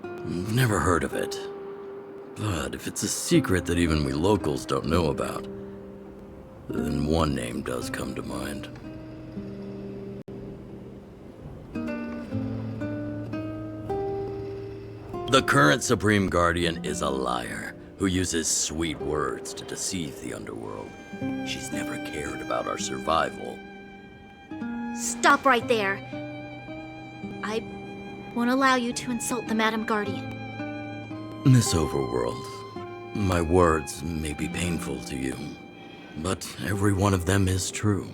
I've never heard of it. But if it's a secret that even we locals don't know about, then one name does come to mind. The current Supreme Guardian is a liar who uses sweet words to deceive the underworld. She's never cared about our survival. Stop right there. I won't allow you to insult the Madam Guardian. Miss Overworld, my words may be painful to you, but every one of them is true.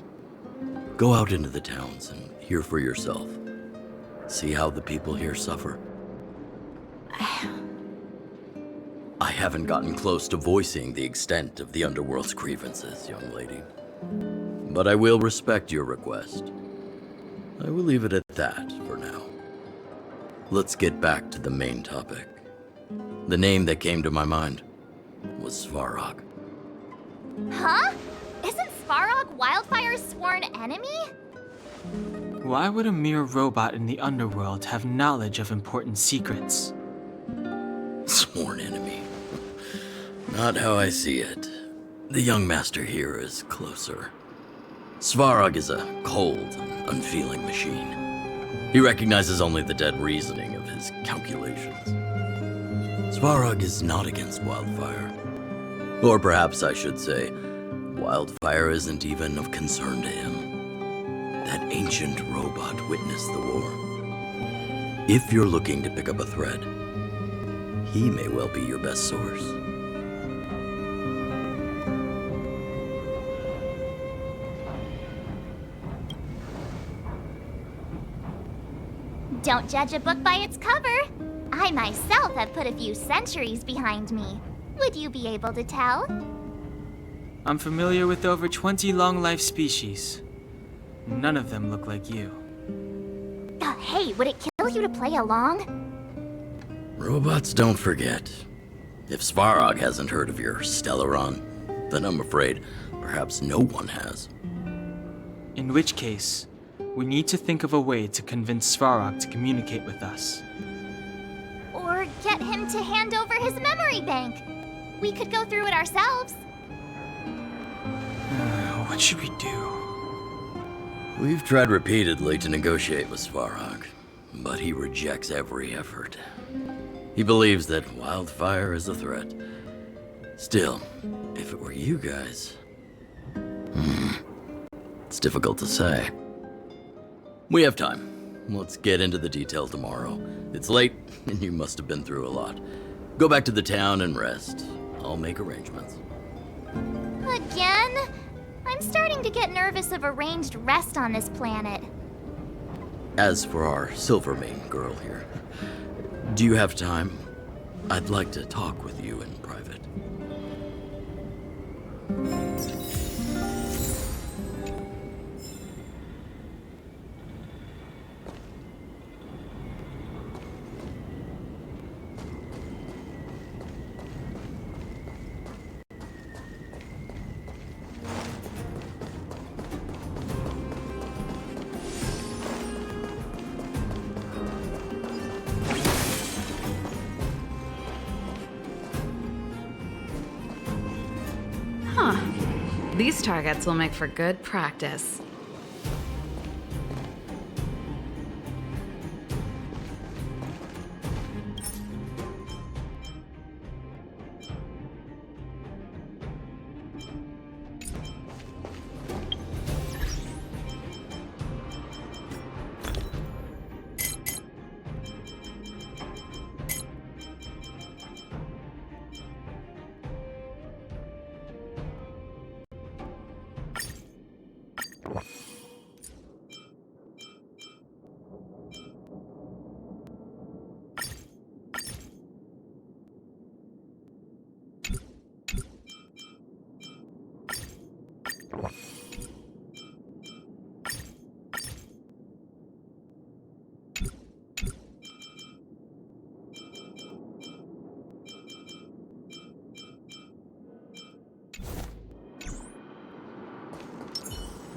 Go out into the towns and hear for yourself. See how the people here suffer. I haven't gotten close to voicing the extent of the underworld's grievances, young lady. But I will respect your request. I will leave it at that for now. Let's get back to the main topic. The name that came to my mind was Svarog. Huh? Isn't Svarog Wildfire's sworn enemy? Why would a mere robot in the underworld have knowledge of important secrets? Sworn enemy. Not how I see it. The young master here is closer. Svarog is a cold and unfeeling machine. He recognizes only the dead reasoning of his calculations. Svarog is not against Wildfire. Or perhaps I should say, Wildfire isn't even of concern to him. That ancient robot witnessed the war. If you're looking to pick up a thread, he may well be your best source. Don't judge a book by its cover. I myself have put a few centuries behind me. Would you be able to tell? I'm familiar with over 20 long-life species. None of them look like you. Hey, would it kill you to play along? Robots don't forget. If Svarog hasn't heard of your Stellaron, then I'm afraid perhaps no one has. In which case, we need to think of a way to convince Svarog to communicate with us. Or get him to hand over his memory bank. We could go through it ourselves. What should we do? We've tried repeatedly to negotiate with Svarog, but he rejects every effort. He believes that Wildfire is a threat. Still, if it were you guys... it's difficult to say. We have time. Let's get into the detail tomorrow. It's late, and you must have been through a lot. Go back to the town and rest. I'll make arrangements. Again? I'm starting to get nervous of arranged rest on this planet. As for our Silvermane girl here, do you have time? I'd like to talk with you in private. These targets will make for good practice.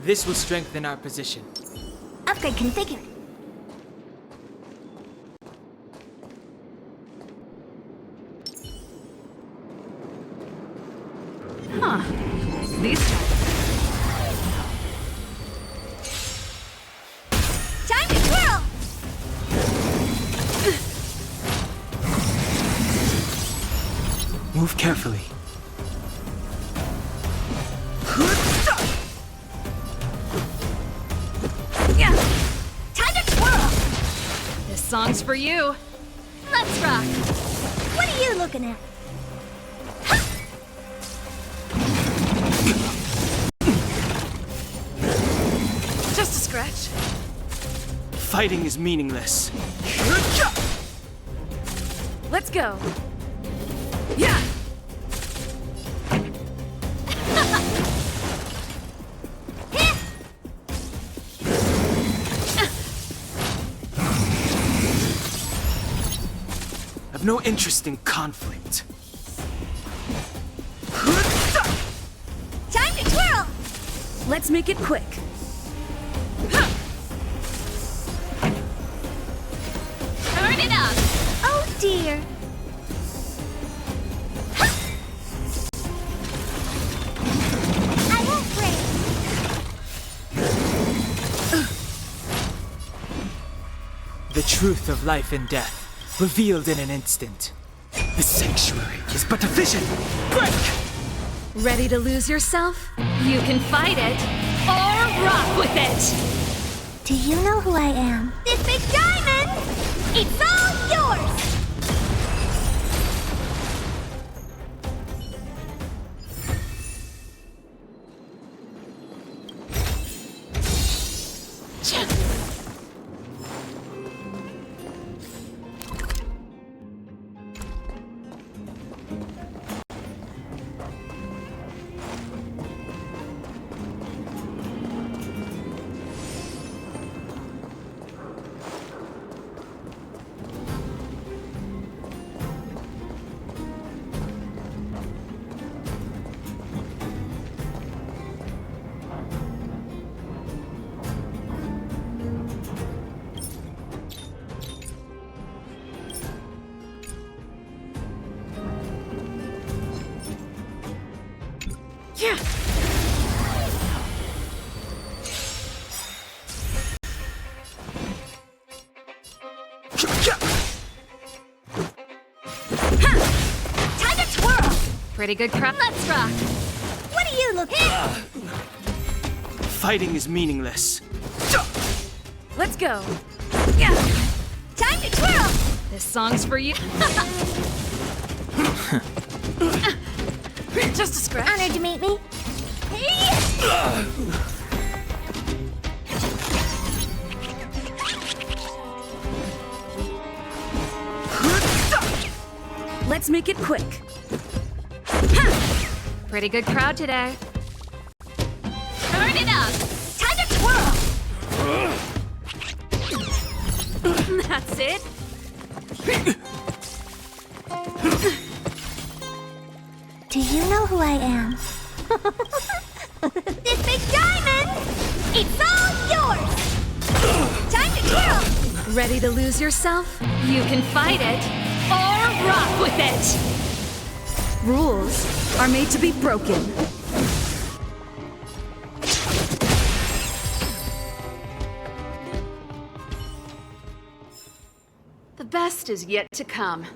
This will strengthen our position. Upgrade configured. These Time to twirl! Move carefully. Time to twirl! This song's for you. Let's rock. What are you looking at? Just a scratch. Fighting is meaningless. Let's go. Yeah. I've no interest in conflict. Time to twirl! Let's make it quick. Turn it up. Oh dear. I won't break. The truth of life and death, revealed in an instant. The sanctuary is but a vision. Break! Ready to lose yourself? You can fight it or rock with it. Do you know who I am? This big diamond! It's all yours! Yeah. Time to twirl! Pretty good crap. Let's rock. What are you looking at? Fighting is meaningless. Let's go. Yeah. Time to twirl! This song's for you. Just a scratch. Honored to meet me. Let's make it quick. Pretty good crowd today. Turn it up! Time to twirl! That's it. Do you know who I am? This big diamond! It's all yours! Time to twirl! Ready to lose yourself? You can fight it or rock with it. Rules are made to be broken. The best is yet to come.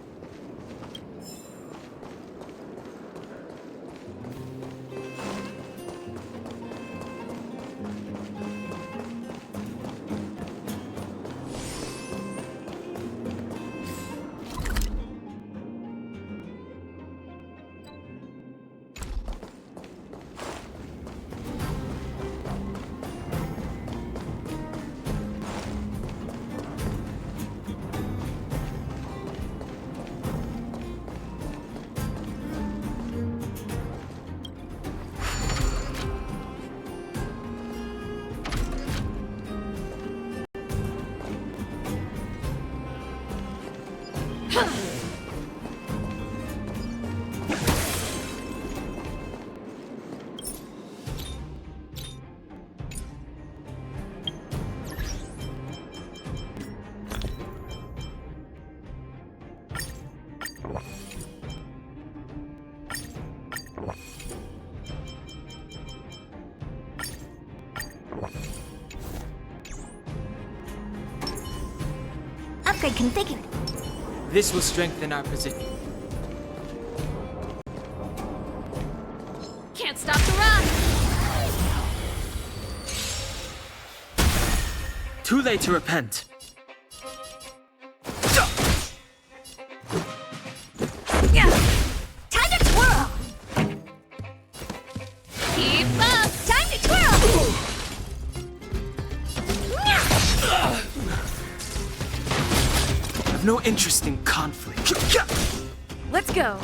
Upgrade configured. This will strengthen our position. Can't stop the run! Too late to repent. Time to twirl! Keep up! Time to twirl! I've no interest in conflict. Let's go.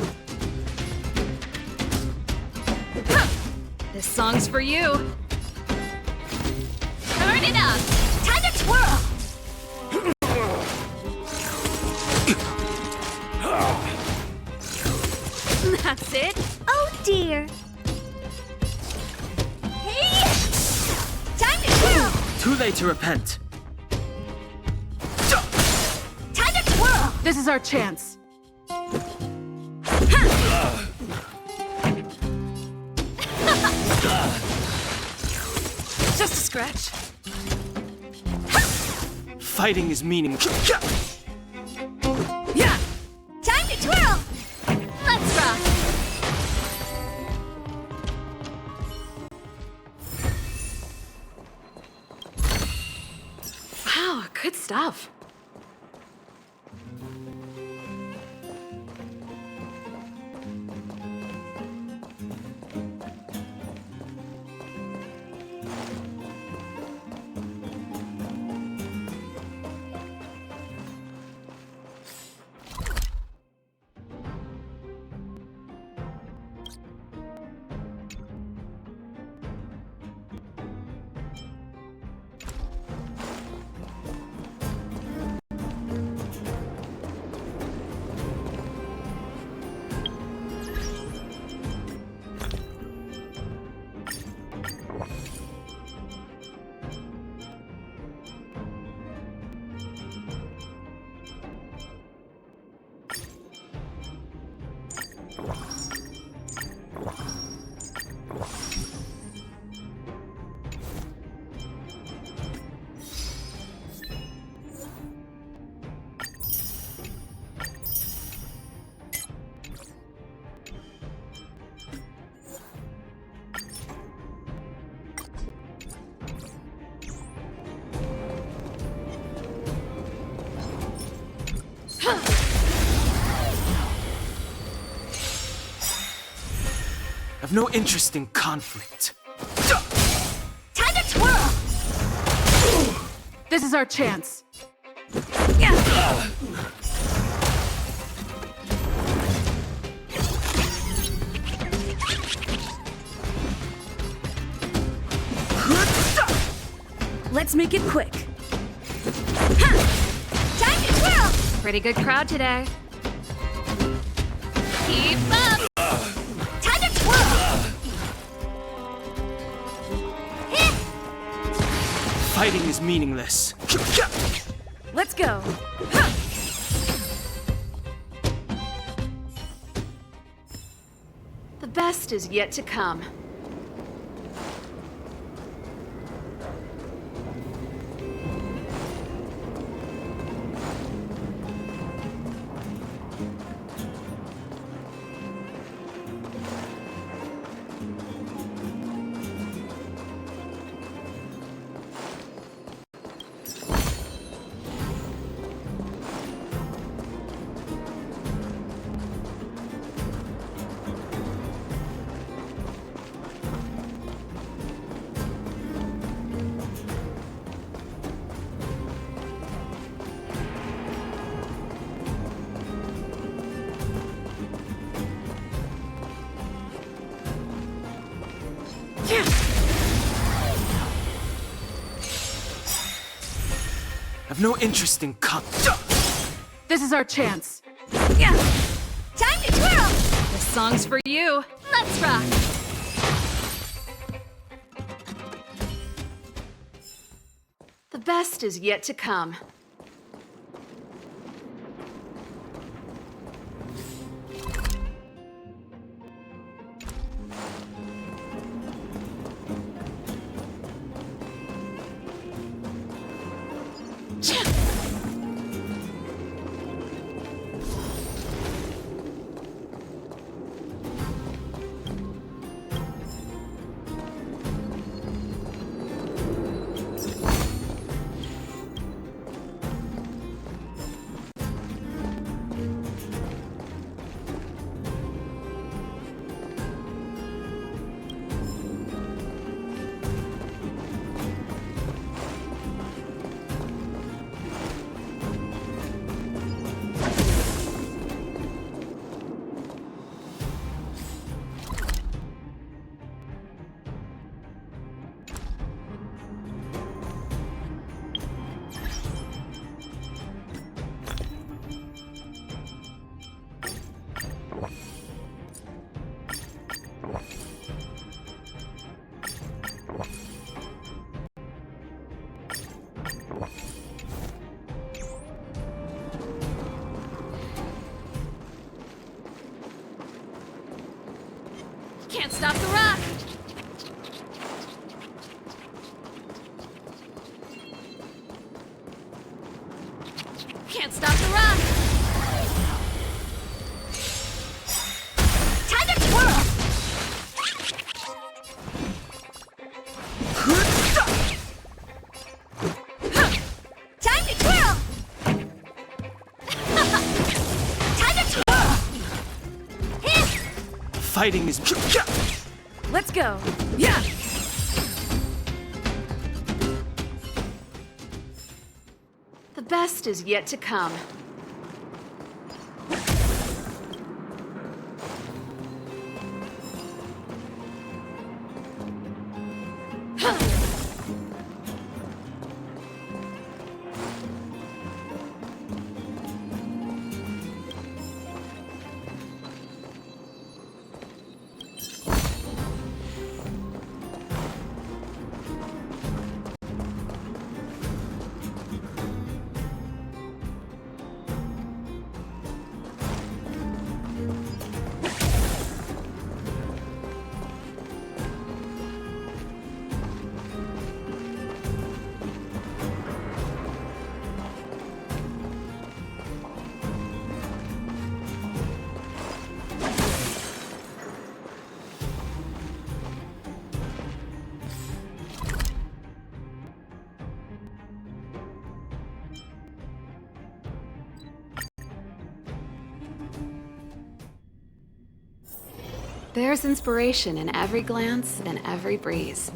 This song's for you. Turn it up! Time to twirl! That's it. Oh dear. Hey! Time to twirl! Too late to repent. Time to twirl! This is our chance. Just a scratch. Fighting is meaningless. Yeah! Time to twirl! Let's rock! Wow, good stuff. I've no interest in conflict. Time to twirl! This is our chance. Let's make it quick. Time to twirl! Pretty good crowd today. Keep up! Time to twirl! Fighting is meaningless. Let's go. The best is yet to come. I've no interest in This is our chance. Yeah! Time to twirl! This song's for you. Let's rock! The best is yet to come. Can't stop the rock! Can't stop the rock! Time to twirl! Time to twirl! Time to twirl! Fighting is Let's go. Yeah! The best is yet to come. There's inspiration in every glance and every breeze.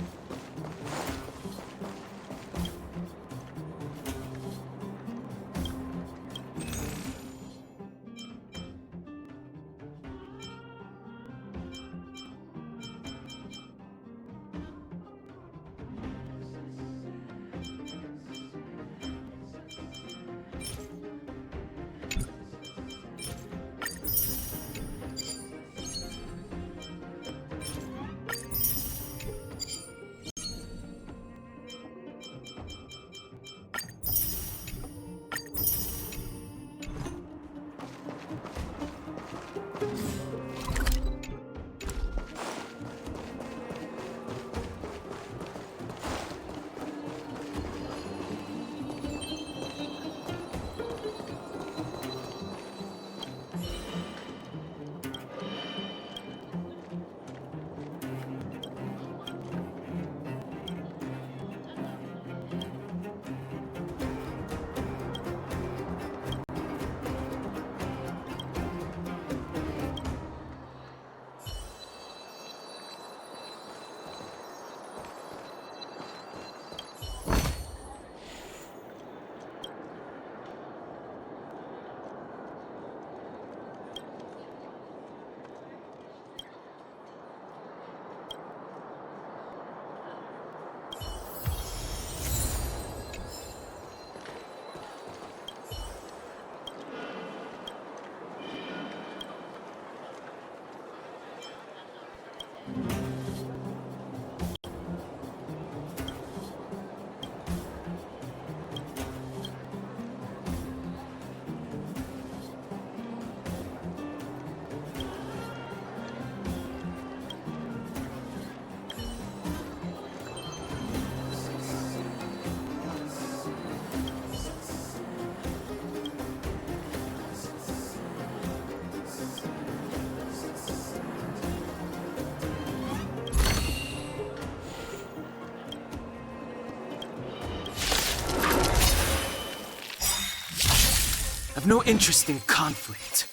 have no interest in conflict.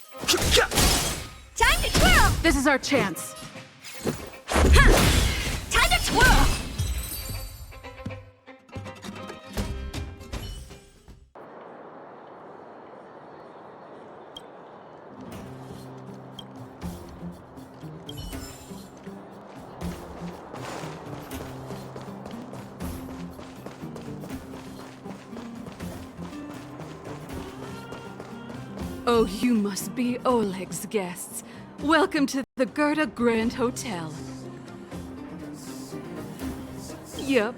Time to twirl! This is our chance. Time to twirl! Oh, you must be Oleg's guests. Welcome to the Gerda Grand Hotel. Yup,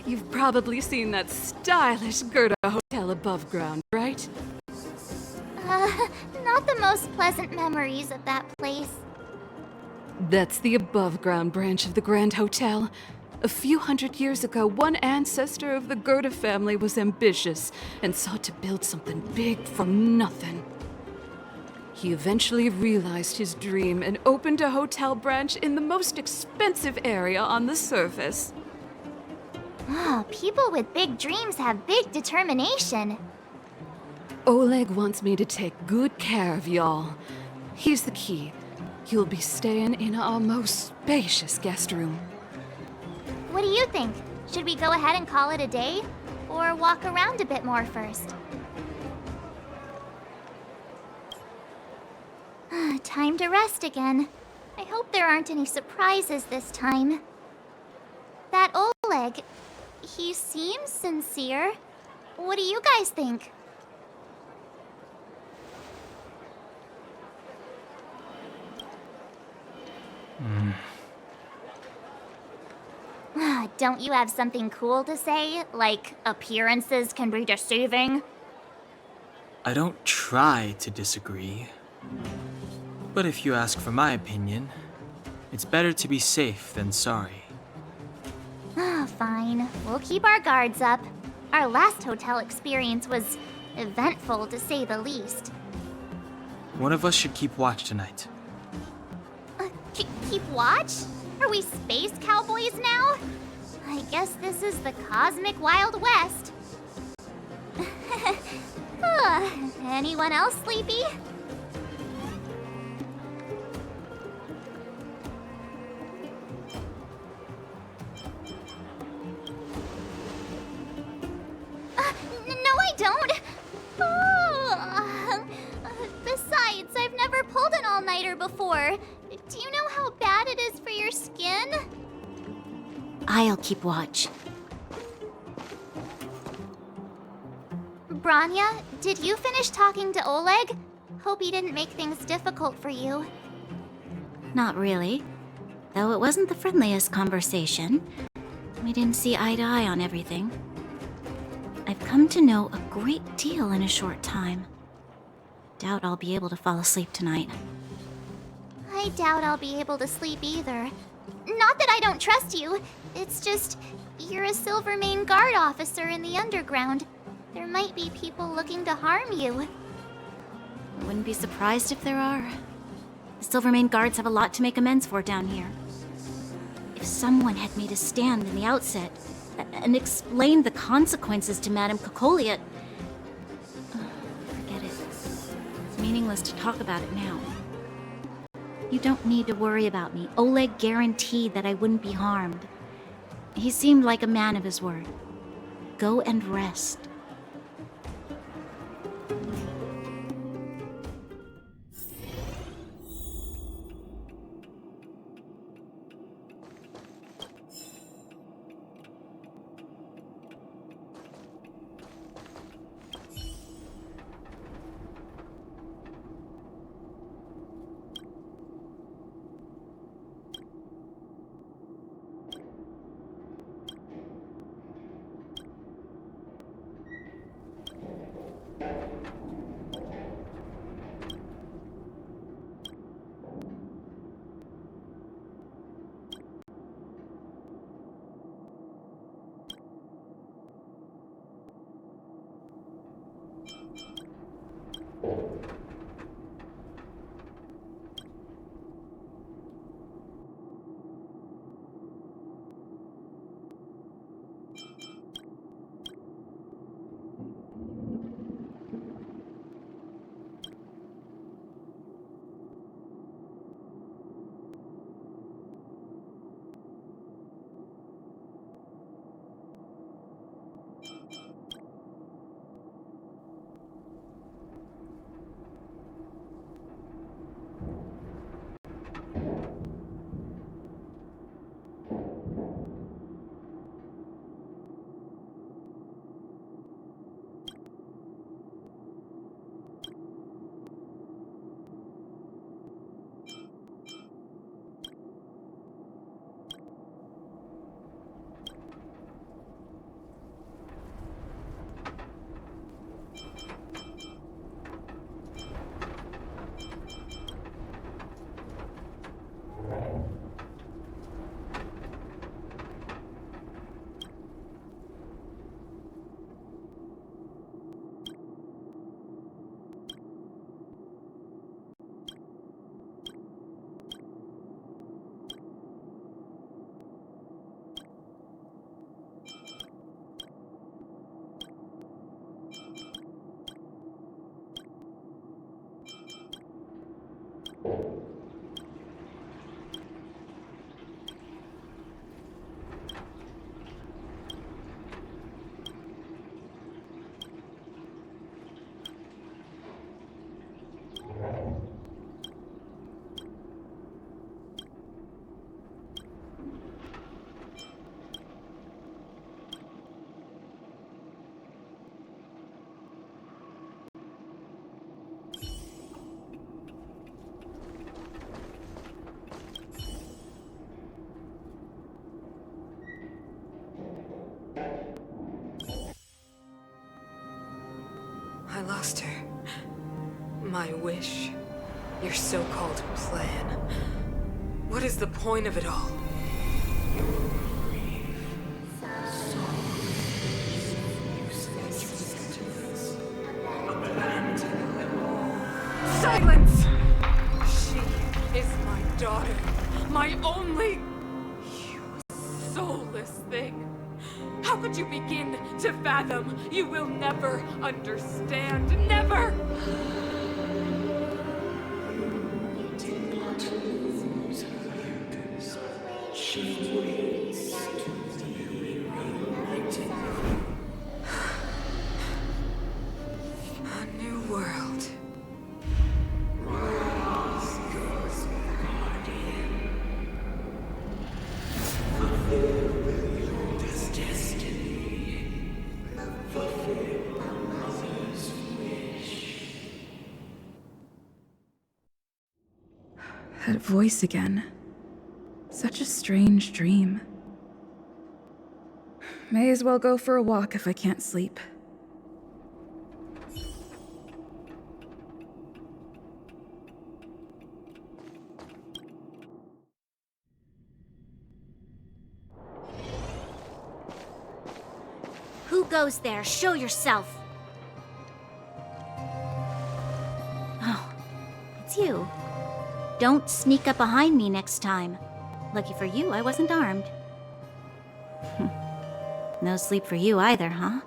you've probably seen that stylish Gerda Hotel above ground, right? Not the most pleasant memories of that place. That's the above-ground branch of the Grand Hotel. A few hundred years ago, one ancestor of the Gerda family was ambitious and sought to build something big from nothing. He eventually realized his dream and opened a hotel branch in the most expensive area on the surface. Oh, people with big dreams have big determination. Oleg wants me to take good care of y'all. Here's the key. You'll be staying in our most spacious guest room. What do you think? Should we go ahead and call it a day? Or walk around a bit more first? Time to rest again. I hope there aren't any surprises this time. That Oleg, he seems sincere. What do you guys think? Don't you have something cool to say? Like, appearances can be deceiving? I don't try to disagree. But if you ask for my opinion, it's better to be safe than sorry. Fine. We'll keep our guards up. Our last hotel experience was eventful, to say the least. One of us should keep watch tonight. Keep watch? Are we space cowboys now? I guess this is the cosmic Wild West. Anyone else sleepy? No, I don't. Besides, I've never pulled an all-nighter before. Do you know how bad it is for your skin? I'll keep watch. Branya, did you finish talking to Oleg? Hope he didn't make things difficult for you. Not really. Though it wasn't the friendliest conversation. We didn't see eye to eye on everything. I've come to know a great deal in a short time. Doubt I'll be able to fall asleep tonight. I doubt I'll be able to sleep either. Not that I don't trust you. It's just, you're a Silvermane Guard officer in the underground. There might be people looking to harm you. Wouldn't be surprised if there are. The Silvermane Guards have a lot to make amends for down here. If someone had made a stand in the outset and explained the consequences to Madame Kokoliet... forget it. It's meaningless to talk about it now. You don't need to worry about me. Oleg guaranteed that I wouldn't be harmed. He seemed like a man of his word. Go and rest. lost her. My wish. Your so-called plan. What is the point of it all? Silence! She is my daughter. My only... You soulless thing. How could you begin to fathom? You will never understand. Never! A new world. That voice again. Such a strange dream. May as well go for a walk if I can't sleep. Who goes there? Show yourself. Oh, it's you. Don't sneak up behind me next time. Lucky for you, I wasn't armed. No sleep for you either, huh?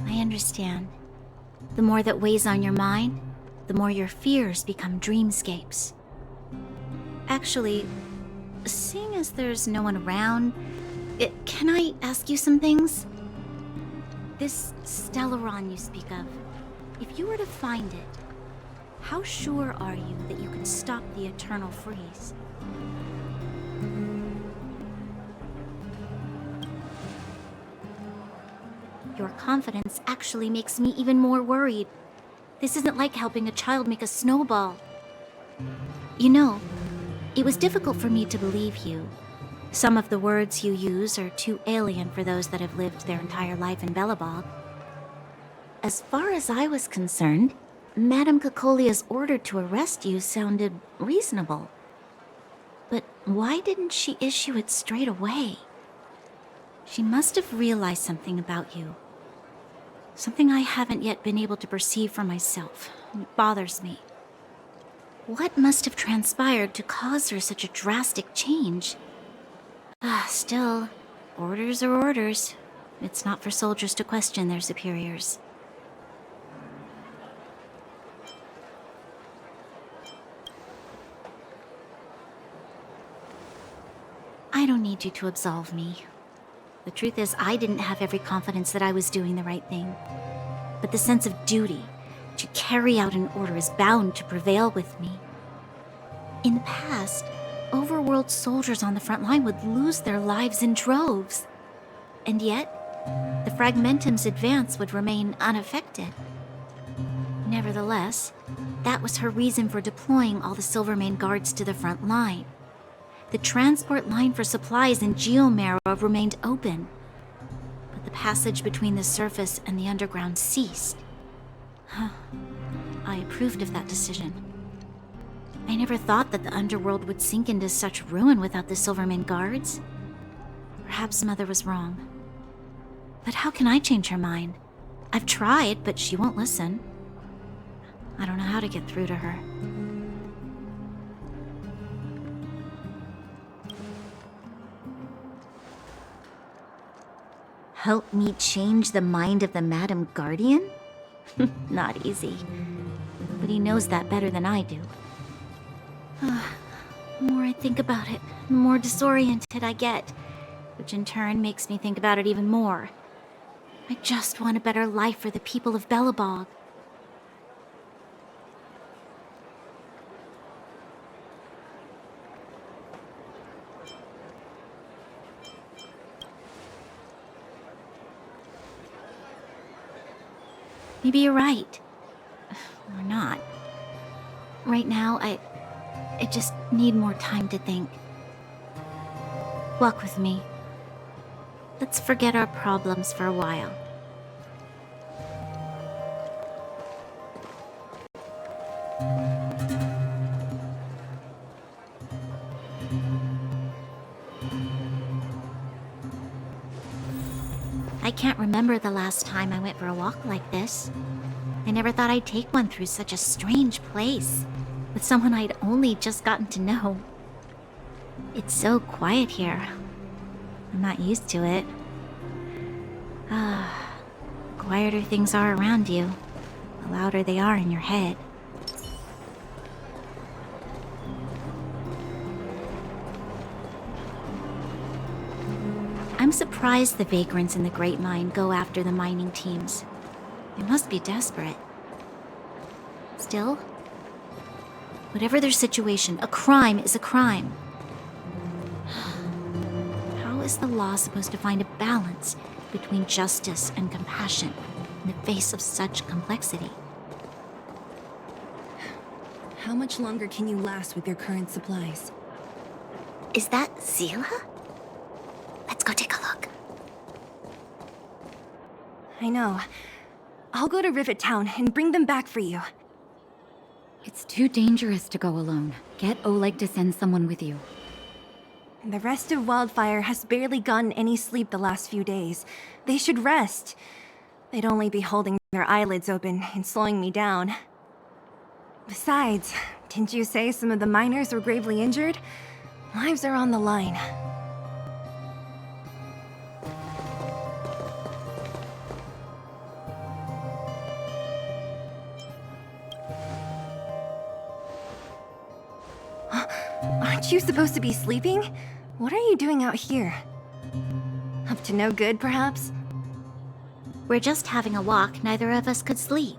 I understand. The more that weighs on your mind, the more your fears become dreamscapes. Actually, seeing as there's no one around, can I ask you some things? This Stellaron you speak of, if you were to find it, how sure are you that you can stop the eternal freeze? Your confidence actually makes me even more worried. This isn't like helping a child make a snowball. You know, it was difficult for me to believe you. Some of the words you use are too alien for those that have lived their entire life in Belobog. As far as I was concerned, Madame Cocolia's order to arrest you sounded reasonable. But why didn't she issue it straight away? She must have realized something about you. Something I haven't yet been able to perceive for myself. It bothers me. What must have transpired to cause her such a drastic change? Still, orders are orders. It's not for soldiers to question their superiors. I don't need you to absolve me. The truth is, I didn't have every confidence that I was doing the right thing. But the sense of duty to carry out an order is bound to prevail with me. In the past, overworld soldiers on the front line would lose their lives in droves. And yet, the Fragmentum's advance would remain unaffected. Nevertheless, that was her reason for deploying all the Silvermane guards to the front line. The transport line for supplies in Geomarrow remained open, but the passage between the surface and the underground ceased. I approved of that decision. I never thought that the underworld would sink into such ruin without the Silvermane guards. Perhaps Mother was wrong. But how can I change her mind? I've tried, but she won't listen. I don't know how to get through to her. Help me change the mind of the Madam Guardian? Not easy. But he knows that better than I do. The more I think about it, the more disoriented I get, which in turn makes me think about it even more. I just want a better life for the people of Belobog. Maybe you're right. Or not. Right now, I just need more time to think. Walk with me. Let's forget our problems for a while. I can't remember the last time I went for a walk like this. I never thought I'd take one through such a strange place, with someone I'd only just gotten to know. It's so quiet here. I'm not used to it. The quieter things are around you, the louder they are in your head. I'm surprised the vagrants in the Great Mine go after the mining teams. They must be desperate. Still, whatever their situation, a crime is a crime. How is the law supposed to find a balance between justice and compassion in the face of such complexity? How much longer can you last with your current supplies? Is that Zila? Let's go take a look. I know. I'll go to Rivet Town and bring them back for you. It's too dangerous to go alone. Get Oleg to send someone with you. The rest of Wildfire has barely gotten any sleep the last few days. They should rest. They'd only be holding their eyelids open and slowing me down. Besides, didn't you say some of the miners were gravely injured? Lives are on the line. Aren't you supposed to be sleeping? What are you doing out here? Up to no good, perhaps? We're just having a walk. Neither of us could sleep.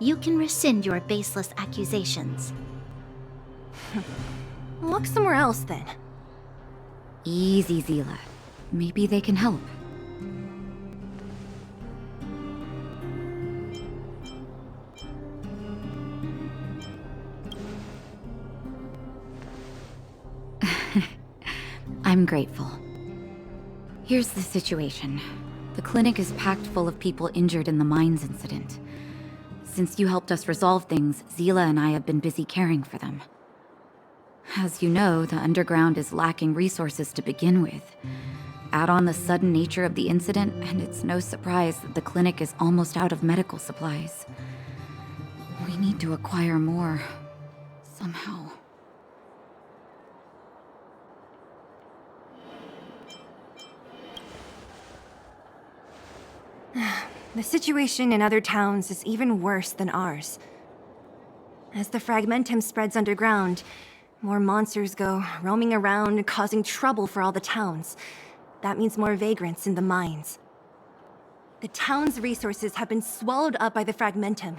You can rescind your baseless accusations. Walk somewhere else, then. Easy, Zila. Maybe they can help. I'm grateful. Here's the situation. The clinic is packed full of people injured in the mines incident. Since you helped us resolve things, Zila and I have been busy caring for them. As you know, the underground is lacking resources to begin with. Add on the sudden nature of the incident, and it's no surprise that the clinic is almost out of medical supplies. We need to acquire more, somehow. The situation in other towns is even worse than ours. As the fragmentum spreads underground, more monsters go roaming around, causing trouble for all the towns. That means more vagrants in the mines. The town's resources have been swallowed up by the fragmentum.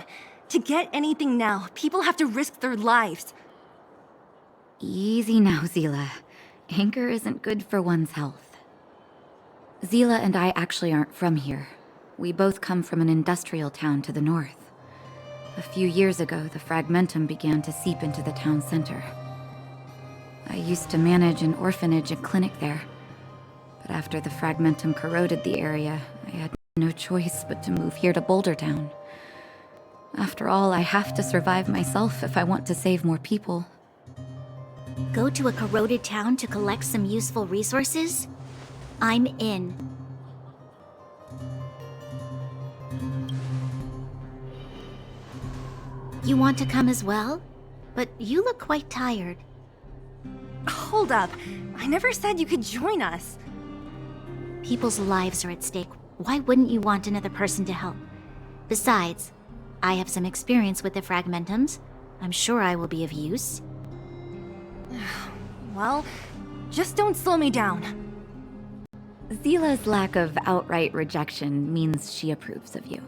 To get anything now, people have to risk their lives. Easy now, Zila. Anger isn't good for one's health. Zila and I actually aren't from here. We both come from an industrial town to the north. A few years ago, the fragmentum began to seep into the town center. I used to manage an orphanage and clinic there. But after the fragmentum corroded the area, I had no choice but to move here to Boulder Town. After all, I have to survive myself if I want to save more people. Go to a corroded town to collect some useful resources? I'm in. You want to come as well? But you look quite tired. Hold up. I never said you could join us. People's lives are at stake. Why wouldn't you want another person to help? Besides, I have some experience with the fragmentums. I'm sure I will be of use. Well, just don't slow me down. Zila's lack of outright rejection means she approves of you.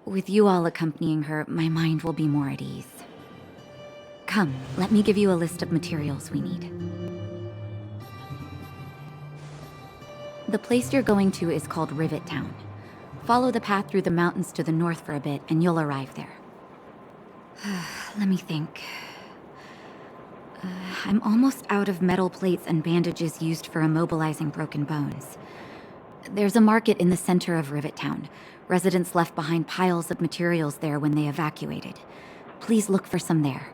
With you all accompanying her, my mind will be more at ease. Come, let me give you a list of materials we need. The place you're going to is called Rivet Town. Follow the path through the mountains to the north for a bit, and you'll arrive there. Let me think. I'm almost out of metal plates and bandages used for immobilizing broken bones. There's a market in the center of Rivet Town. Residents left behind piles of materials there when they evacuated. Please look for some there.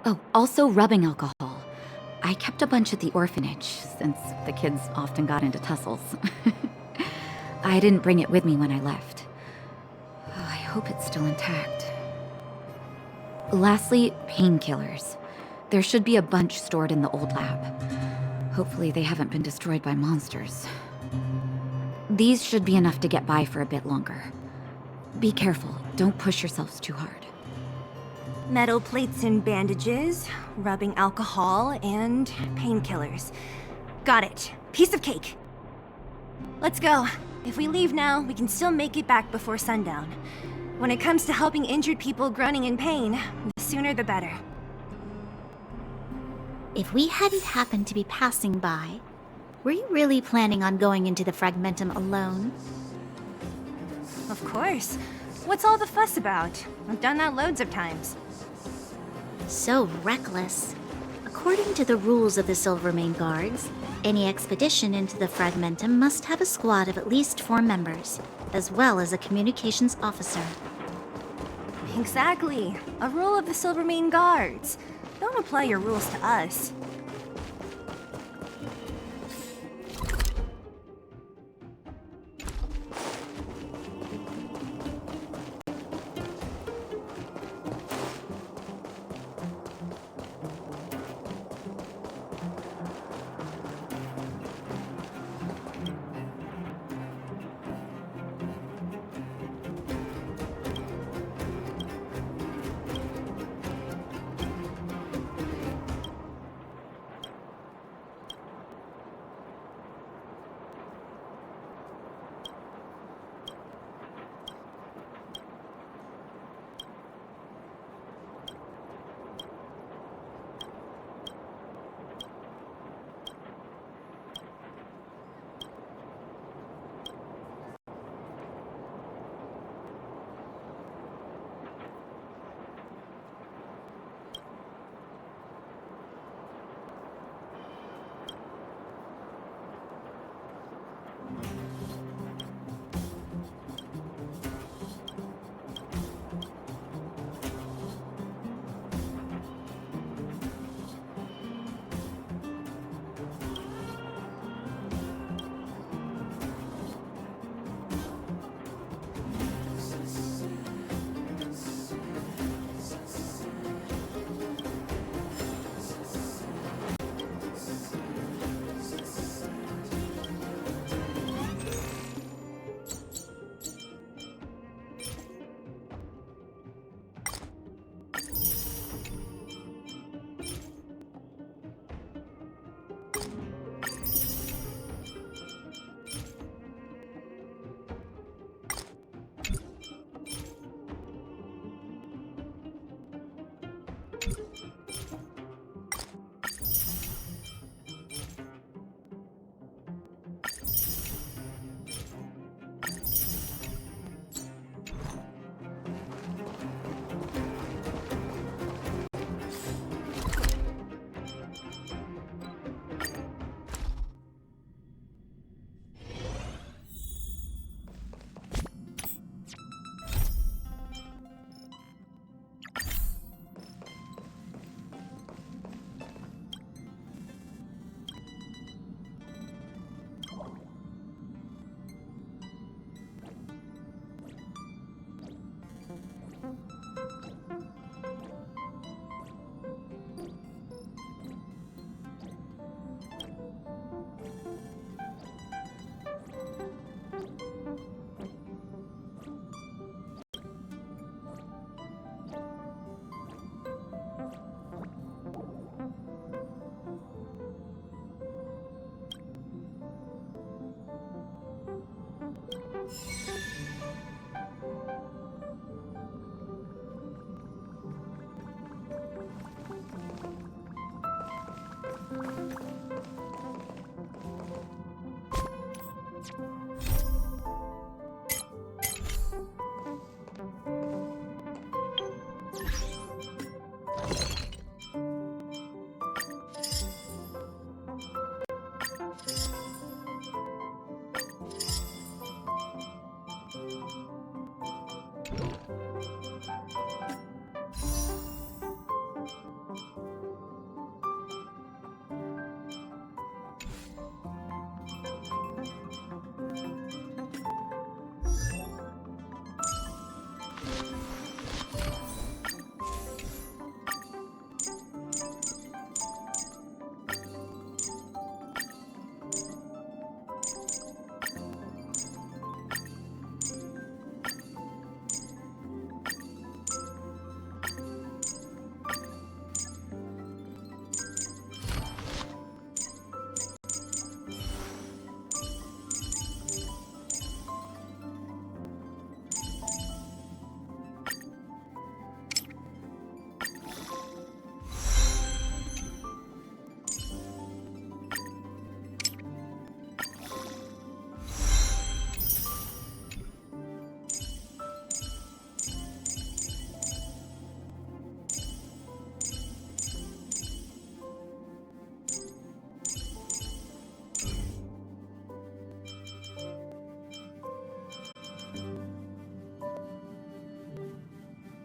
Oh, also rubbing alcohol. I kept a bunch at the orphanage, since the kids often got into tussles. I didn't bring it with me when I left. I hope it's still intact. Lastly, painkillers. There should be a bunch stored in the old lab. Hopefully they haven't been destroyed by monsters. These should be enough to get by for a bit longer. Be careful, don't push yourselves too hard. Metal plates and bandages, rubbing alcohol, and painkillers. Got it. Piece of cake. Let's go. If we leave now, we can still make it back before sundown. When it comes to helping injured people groaning in pain, the sooner the better. If we hadn't happened to be passing by, were you really planning on going into the Fragmentum alone? Of course. What's all the fuss about? I've done that loads of times. So reckless. According to the rules of the Silvermane Guards, any expedition into the Fragmentum must have a squad of at least 4 members, as well as a communications officer. Exactly. A rule of the Silvermane Guards. Don't apply your rules to us.